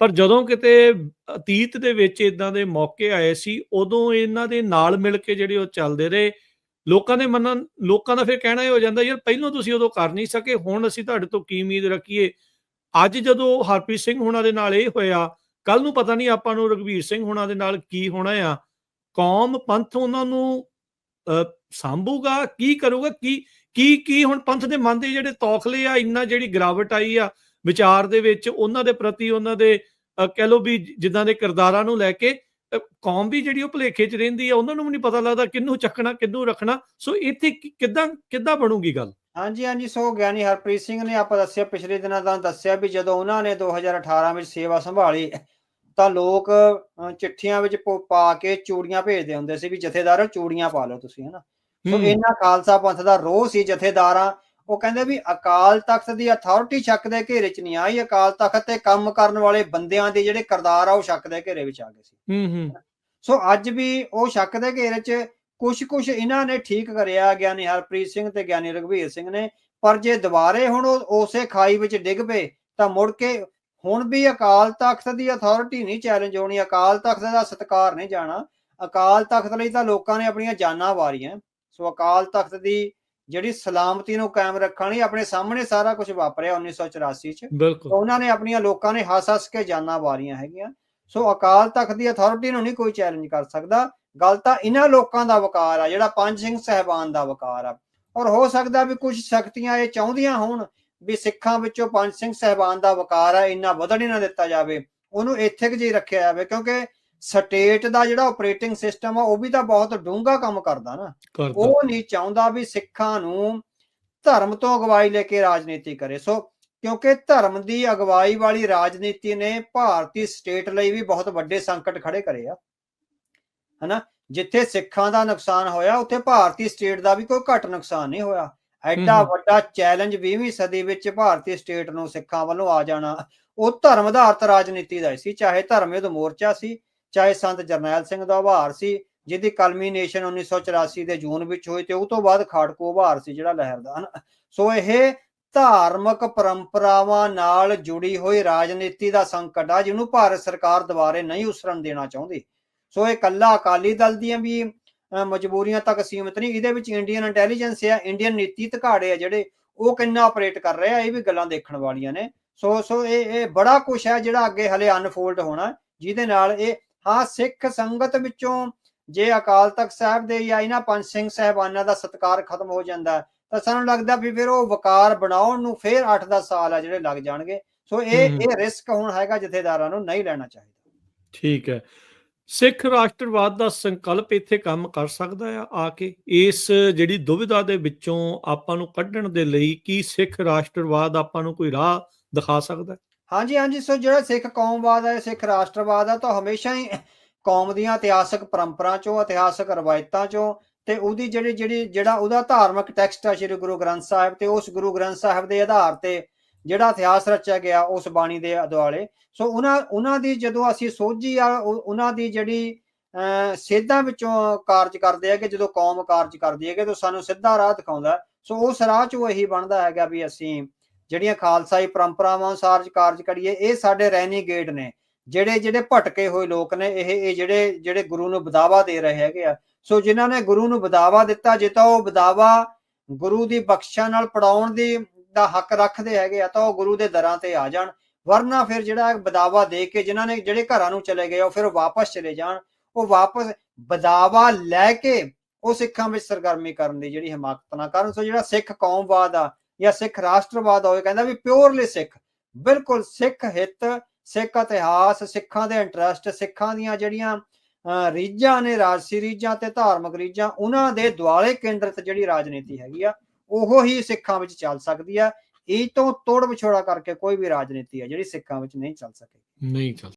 ਪਰ ਜਦੋਂ ਕਿਤੇ ਅਤੀਤ ਦੇ ਵਿੱਚ ਇਦਾਂ ਦੇ ਮੌਕੇ ਆਏ ਸੀ, ਉਦੋਂ ਇਹਨਾਂ ਦੇ ਨਾਲ ਮਿਲ ਕੇ ਜਿਹੜੇ ਉਹ ਚੱਲਦੇ ਰਹੇ। ਲੋਕਾਂ ਦਾ ਫਿਰ ਕਹਿਣਾ ਇਹ ਹੋ ਜਾਂਦਾ, ਯਾਰ ਪਹਿਲਾਂ ਤੁਸੀਂ ਉਦੋਂ ਕਰ ਨਹੀਂ ਸਕੇ, ਹੁਣ ਅਸੀਂ ਤੁਹਾਡੇ ਤੋਂ ਕੀ ਉਮੀਦ ਰੱਖੀਏ। ਅੱਜ ਜਦੋਂ ਹਰਪ੍ਰੀਤ ਸਿੰਘ ਹੋਣਾ ਦੇ ਨਾਲ ਇਹ ਹੋਇਆ, ਕੱਲ ਨੂੰ ਪਤਾ ਨਹੀਂ ਆਪਾਂ ਨੂੰ ਰਘਬੀਰ ਸਿੰਘ ਹੋਣਾ ਦੇ ਨਾਲ ਕੀ ਹੋਣਾ ਆ। ਕੌਮ ਪੰਥ ਉਹਨਾਂ ਨੂੰ ਸਾਂਭੂਗਾ, ਕੀ ਕਰੂਗਾ, ਕੀ ਹੁਣ ਪੰਥ ਦੇ ਮਨ ਦੇ ਜਿਹੜੇ ਤੌਖਲੇ ਆ, ਇੰਨਾ ਜਿਹੜੀ ਗਿਰਾਵਟ ਆਈ ਆ ਵਿਚਾਰ ਦੇ ਵਿੱਚ ਉਹਨਾਂ ਦੇ ਪ੍ਰਤੀ, ਉਹਨਾਂ ਦੇ ਕਹਿ ਲਓ ਵੀ ਜਿੱਦਾਂ ਦੇ ਕਿਰਦਾਰਾਂ ਨੂੰ ਲੈ ਕੇ ਕੌਮ ਵੀ ਜਿਹੜੀ ਉਹ ਭੁਲੇਖੇ 'ਚ ਰਹਿੰਦੀ ਆ, ਉਹਨਾਂ ਨੂੰ ਵੀ ਨਹੀਂ ਪਤਾ ਲੱਗਦਾ ਕਿਹਨੂੰ ਚੱਕਣਾ ਕਿਹਨੂੰ ਰੱਖਣਾ। ਸੋ ਇੱਥੇ ਕਿੱਦਾਂ ਬਣੂਗੀ ਗੱਲ? ਹਾਂਜੀ। ਸੋ ਗਿਆਨੀ ਹਰਪ੍ਰੀਤ ਸਿੰਘ ਨੇ ਆਪਾਂ ਦੱਸਿਆ, ਪਿਛਲੇ ਦਿਨਾਂ ਦਾ ਦੱਸਿਆ ਵੀ ਜਦੋਂ ਉਹਨਾਂ ਨੇ 2018 ਵਿੱਚ ਸੇਵਾ ਸੰਭਾਲੀ ਤਾਂ ਲੋਕ ਚਿੱਠੀਆਂ ਵਿੱਚ ਪਾ ਕੇ ਚੂੜੀਆਂ ਭੇਜਦੇ ਹੁੰਦੇ ਸੀ ਵੀ ਜਥੇਦਾਰ ਚੂੜੀਆਂ ਪਾ ਲਓ ਤੁਸੀਂ ਹਨਾ। ਸੋ ਇਹਨਾਂ ਖਾਲਸਾ ਪੰਥ ਦਾ ਰੋਹ ਸੀ ਜਥੇਦਾਰਾਂ। ਉਹ ਕਹਿੰਦੇ ਵੀ ਅਕਾਲ ਤਖਤ ਦੀ ਅਥਾਰਟੀ ਸ਼ੱਕ ਦੇ ਘੇਰੇ 'ਚ ਨਹੀਂ ਆਈ, ਅਕਾਲ ਤਖਤ ਤੇ ਕੰਮ ਕਰਨ ਵਾਲੇ ਬੰਦਿਆਂ ਦੇ ਜਿਹੜੇ ਕਿਰਦਾਰ ਆ ਉਹ ਸ਼ੱਕ ਦੇ ਘੇਰੇ ਵਿੱਚ ਆ ਗਏ ਸੀ। ਸੋ ਅੱਜ ਵੀ ਉਹ ਸ਼ੱਕ ਦੇ ਘੇਰੇ 'ਚ ਕੁਛ ਇਹਨਾਂ ਨੇ ਠੀਕ ਕਰਿਆ, ਗਿਆਨੀ ਹਰਪ੍ਰੀਤ ਸਿੰਘ ਤੇ ਗਿਆਨੀ ਰਘਬੀਰ ਸਿੰਘ ਨੇ। ਪਰ ਜੇ ਦੁਬਾਰੇ ਹੁਣ ਉਸੇ ਖਾਈ ਵਿੱਚ ਡਿੱਗ ਪਏ ਤਾਂ ਮੁੜ ਕੇ ਹੁਣ ਵੀ ਅਕਾਲ ਤਖਤ ਦੀ ਅਥਾਰਟੀ ਨਹੀਂ ਚੈਲੰਜ ਹੋਣੀ, ਅਕਾਲ ਤਖਤ ਦਾ ਸਤਿਕਾਰ ਨਹੀਂ ਜਾਣਾ। ਅਕਾਲ ਤਖਤ ਲਈ ਤਾਂ ਲੋਕਾਂ ਨੇ ਆਪਣੀਆਂ ਜਾਨਾਂ ਵਾਰੀਆਂ। ਸੋ ਅਕਾਲ ਤਖਤ ਦੀ ਜਿਹੜੀ ਸਲਾਮਤੀ ਨੂੰ ਕਾਇਮ ਰੱਖਣ ਲਈ ਆਪਣੇ ਸਾਹਮਣੇ ਸਾਰਾ ਕੁਝ ਵਾਪਰਿਆ 1984 ਚ। ਉਹਨਾਂ ਨੇ ਆਪਣੀਆਂ ਲੋਕਾਂ ਨੇ ਹੱਸ ਕੇ ਜਾਨਾਂ ਵਾਰੀਆਂ ਹੈਗੀਆਂ। ਸੋ ਅਕਾਲ ਤਖਤ ਦੀ ਅਥਾਰਟੀ ਨੂੰ ਨਹੀਂ ਕੋਈ ਚੈਲੰਜ ਕਰ ਸਕਦਾ। ਗੱਲ ਤਾਂ ਇਹਨਾਂ ਲੋਕਾਂ ਦਾ ਵਕਾਰ ਆ, ਜਿਹੜਾ ਪੰਜ ਸਿੰਘ ਸਾਹਿਬਾਨ ਦਾ ਵਕਾਰ ਆ। ਔਰ ਹੋ ਸਕਦਾ ਵੀ ਕੁਝ ਸ਼ਕਤੀਆਂ ਇਹ ਚਾਹੁੰਦੀਆਂ ਹੋਣ ਵੀ ਸਿੱਖਾਂ ਵਿੱਚੋਂ ਪੰਜ ਸਿੰਘ ਸਾਹਿਬਾਨ ਦਾ ਵਕਾਰ ਆ ਇੰਨਾ ਵਧਣ ਹੀ ਨਾ ਦਿੱਤਾ ਜਾਵੇ, ਉਹਨੂੰ ਇੱਥੇ ਕੁ ਜਿਹੀ ਰੱਖਿਆ ਜਾਵੇ, ਕਿਉਂਕਿ ਸਟੇਟ ਦਾ ਜਿਹੜਾ ਆਪਰੇਟਿੰਗ ਸਿਸਟਮ ਆ ਉਹ ਵੀ ਤਾਂ ਬਹੁਤ ਡੂੰਘਾ ਕੰਮ ਕਰਦਾ ਨਾ। ਉਹ ਨਹੀਂ ਚਾਹੁੰਦਾ ਵੀ ਸਿੱਖਾਂ ਨੂੰ ਧਰਮ ਤੋਂ ਅਗਵਾਈ ਲੈ ਕੇ ਰਾਜਨੀਤੀ ਕਰੇ। ਸੋ ਕਿਉਂਕਿ ਧਰਮ ਦੀ ਅਗਵਾਈ ਵਾਲੀ ਰਾਜਨੀਤੀ ਨੇ ਭਾਰਤੀ ਸਟੇਟ ਲਈ ਵੀ ਬਹੁਤ ਵੱਡੇ ਸੰਕਟ ਖੜੇ ਕਰੇ ਆ ਹਨਾ। ਜਿੱਥੇ ਸਿੱਖਾਂ ਦਾ ਨੁਕਸਾਨ ਹੋਇਆ ਉੱਥੇ ਭਾਰਤੀ ਸਟੇਟ ਦਾ ਵੀ ਕੋਈ ਘੱਟ ਨੁਕਸਾਨ ਨਹੀਂ ਹੋਇਆ। ਐਡਾ ਵੱਡਾ ਚੈਲੰਜ 20ਵੀਂ ਸਦੀ ਵਿੱਚ ਭਾਰਤੀ ਸਟੇਟ ਨੂੰ ਸਿੱਖਾਂ ਵੱਲੋਂ ਆ ਜਾਣਾ ਉਹ ਧਰਮ ਆਧਾਰਿਤ ਰਾਜਨੀਤੀ ਦਾ ਸੀ। ਚਾਹੇ ਧਰਮ ਯੁੱਧ ਮੋਰਚਾ ਸੀ, ਚਾਹੇ ਸੰਤ ਜਰਨੈਲ ਸਿੰਘ ਦਾ ਉਭਾਰ ਸੀ ਜਿਹਦੀ ਕਲਮੀਨੇਸ਼ਨ 1984 ਦੇ ਜੂਨ ਵਿੱਚ ਹੋਈ ਤੇ ਉਹ ਤੋਂ ਬਾਅਦ ਖਾੜਕੂ ਉਭਾਰ ਸੀ ਜਿਹੜਾ ਲਹਿਰ ਦਾ। ਸੋ ਇਹ ਧਾਰਮਿਕ ਪਰੰਪਰਾਵਾਂ ਨਾਲ ਜੁੜੀ ਹੋਈ ਰਾਜਨੀਤੀ ਦਾ ਸੰਕਟ ਆ, ਜਿਹਨੂੰ ਭਾਰਤ ਸਰਕਾਰ ਦੁਬਾਰੇ ਨਹੀਂ ਉਸਰਨ ਦੇਣਾ ਚਾਹੁੰਦੀ। ਸੋ ਇਹ ਇਕੱਲਾ ਅਕਾਲੀ ਦਲ ਦੀਆਂ ਵੀ ਮਜਬੂਰੀਆਂ ਤੱਕ ਸੀਮਿਤ ਨਹੀਂ, ਇਹਦੇ ਵਿੱਚ ਇੰਡੀਅਨ ਇੰਟੈਲੀਜੈਂਸ ਆ, ਇੰਡੀਅਨ ਨੀਤੀ ਘਾੜੇ ਆ ਜਿਹੜੇ, ਉਹ ਕਿੰਨਾ ਆਪਰੇਟ ਕਰ ਰਹੇ ਆ, ਇਹ ਵੀ ਗੱਲਾਂ ਦੇਖਣ ਵਾਲੀਆਂ ਨੇ। ਸੋ ਇਹ ਬੜਾ ਕੁਛ ਹੈ ਜਿਹੜਾ ਅੱਗੇ ਹਲੇ ਅਨਫੋਲਡ ਹੋਣਾ, ਜਿਹਦੇ ਨਾਲ ਇਹ ਹਾਂ ਸਿੱਖ ਸੰਗਤ ਵਿੱਚੋਂ ਜੇ ਅਕਾਲ ਤਖਤ ਸਾਹਿਬ ਦੇ ਜਾਂ ਇਹਨਾਂ ਪੰਜ ਸਿੰਘ ਸਾਹਿਬਾਨਾਂ ਦਾ ਸਤਿਕਾਰ ਖਤਮ ਹੋ ਜਾਂਦਾ ਤਾਂ ਸਾਨੂੰ ਲੱਗਦਾ ਵੀ ਫਿਰ ਉਹ ਵਕਾਰ ਬਣਾਉਣ ਨੂੰ ਫਿਰ 8-10 ਸਾਲ ਆ ਜਿਹੜੇ ਲੱਗ ਜਾਣਗੇ। ਸੋ ਇਹ ਰਿਸਕ ਹੁਣ ਹੈਗਾ, ਜਥੇਦਾਰਾਂ ਨੂੰ ਨਹੀਂ ਲੈਣਾ ਚਾਹੀਦਾ। ਠੀਕ ਹੈ। ਸਿੱਖ ਰਾਸ਼ਟਰਵਾਦ ਦਾ ਸੰਕਲਪ ਇੱਥੇ ਕੰਮ ਕਰ ਸਕਦਾ ਆ ਕੇ ਇਸ ਜਿਹੜੀ ਦੁਵਿਧਾ ਦੇ ਵਿੱਚੋਂ ਆਪਾਂ ਨੂੰ ਕੱਢਣ ਦੇ ਲਈ? ਕੀ ਸਿੱਖ ਰਾਸ਼ਟਰਵਾਦ ਆਪਾਂ ਨੂੰ ਕੋਈ ਰਾਹ ਦਿਖਾ ਸਕਦਾ? ਹਾਂਜੀ। ਸੋ ਜਿਹੜਾ ਸਿੱਖ ਕੌਮਵਾਦ ਹੈ, ਸਿੱਖ ਰਾਸ਼ਟਰਵਾਦ ਹੈ, ਤਾਂ ਹਮੇਸ਼ਾ ਹੀ ਕੌਮ ਦੀਆਂ ਇਤਿਹਾਸਕ ਪਰੰਪਰਾ ਚੋਂ, ਇਤਿਹਾਸਕ ਰਵਾਇਤਾਂ ਚੋਂ, ਤੇ ਉਹਦੀ ਜਿਹੜਾ ਉਹਦਾ ਧਾਰਮਿਕ ਟੈਕਸਟ ਆ ਸ਼੍ਰੀ ਗੁਰੂ ਗ੍ਰੰਥ ਸਾਹਿਬ, ਤੇ ਉਸ ਗੁਰੂ ਗ੍ਰੰਥ ਸਾਹਿਬ ਦੇ ਆਧਾਰ ਤੇ ਜਿਹੜਾ ਇਤਿਹਾਸ ਰਚਿਆ ਗਿਆ ਉਸ ਬਾਣੀ ਦੇ ਦੁਆਲੇ। ਸੋ ਉਹਨਾਂ ਦੀ ਜਦੋਂ ਅਸੀਂ ਸੋਝੀ ਆ, ਉਹਨਾਂ ਦੀ ਜਿਹੜੀ ਸੇਧਾਂ ਵਿੱਚੋਂ ਕਾਰਜ ਕਰਦੇ ਹੈਗੇ, ਜਦੋਂ ਕੌਮ ਕਾਰਜ ਕਰਦੀ ਹੈਗੇ ਤਾਂ ਸਾਨੂੰ ਸਿੱਧਾ ਰਾਹ ਦਿਖਾਉਂਦਾ। ਸੋ ਉਸ ਰਾਹ ਚੋਂ ਇਹੀ ਬਣਦਾ ਹੈਗਾ ਵੀ ਅਸੀਂ ਜਿਹੜੀਆਂ ਖਾਲਸਾਈ ਪਰੰਪਰਾਵਾਂ ਅਨੁਸਾਰ ਕਾਰਜ ਕਰੀਏ। ਇਹ ਸਾਡੇ ਰੈਨੀਗੇਟ ਨੇ, ਜਿਹੜੇ ਭਟਕੇ ਹੋਏ ਲੋਕ ਨੇ, ਇਹ ਜਿਹੜੇ ਗੁਰੂ ਨੂੰ ਬਦਾਵਾ ਦੇ ਰਹੇ ਹੈਗੇ ਆ। ਸੋ ਜਿਨ੍ਹਾਂ ਨੇ ਗੁਰੂ ਨੂੰ ਬਦਾਵਾ ਦਿੱਤਾ, ਜੇ ਤਾਂ ਉਹ ਬਦਾਵਾ ਗੁਰੂ ਦੀ ਬਖਸ਼ਿਸ਼ਾਂ ਨਾਲ ਪੜਾਉਣ ਦਾ ਹੱਕ ਰੱਖਦੇ ਹੈਗੇ ਆ ਤਾਂ ਉਹ ਗੁਰੂ ਦੇ ਦਰਾਂ ਤੇ ਆ ਜਾਣ, ਵਰਨਾ ਫਿਰ ਜਿਹੜਾ ਬਦਾਵਾ ਦੇ ਕੇ ਜਿਹੜੇ ਘਰਾਂ ਨੂੰ ਚਲੇ ਗਏ ਉਹ ਫਿਰ ਵਾਪਸ ਚਲੇ ਜਾਣ। ਉਹ ਵਾਪਸ ਬਦਾਵਾ ਲੈ ਕੇ ਉਹ ਸਿੱਖਾਂ ਵਿੱਚ ਸਰਗਰਮੀ ਕਰਨ ਦੀ ਜਿਹੜੀ ਹਿਮਾਕਤ ਨਾ ਕਰਨ। ਸੋ ਜਿਹੜਾ ਸਿੱਖ ਕੌਮਵਾਦ ਆ ਜਾਂ ਸਿੱਖ ਰਾਸ਼ਟਰਵਾਦ ਹੋਏ, ਕਹਿੰਦਾ ਵੀ ਪਿਓਰਲੀ ਸਿੱਖ, ਬਿਲਕੁਲ ਸਿੱਖ ਹਿੱਤ, ਸਿੱਖ ਇਤਿਹਾਸ, ਸਿੱਖਾਂ ਦੇ ਇੰਟਰਸਟ, ਸਿੱਖਾਂ ਦੀਆਂ ਜਿਹੜੀਆਂ ਰੀਝਾਂ ਨੇ, ਰਾਜਸੀ ਰੀਝਾਂ ਤੇ ਧਾਰਮਿਕ ਰੀਝਾਂ, ਉਹਨਾਂ ਦੇ ਦੁਆਲੇ ਕੇਂਦਰਿਤ ਜਿਹੜੀ ਰਾਜਨੀਤੀ ਹੈਗੀ ਆ ਉਹ ਹੀ ਸਿੱਖਾਂ ਵਿੱਚ ਚੱਲ ਸਕਦੀ ਆ। ਇਹ ਤੋਂ ਤੋੜ ਵਿਛੋੜਾ ਕਰਕੇ ਕੋਈ ਵੀ ਰਾਜਨੀਤੀ ਹੈ ਜਿਹੜੀ ਸਿੱਖਾਂ ਵਿੱਚ ਨਹੀਂ ਚੱਲ ਸਕੇਗੀ। ਨਹੀਂ ਚੱਲ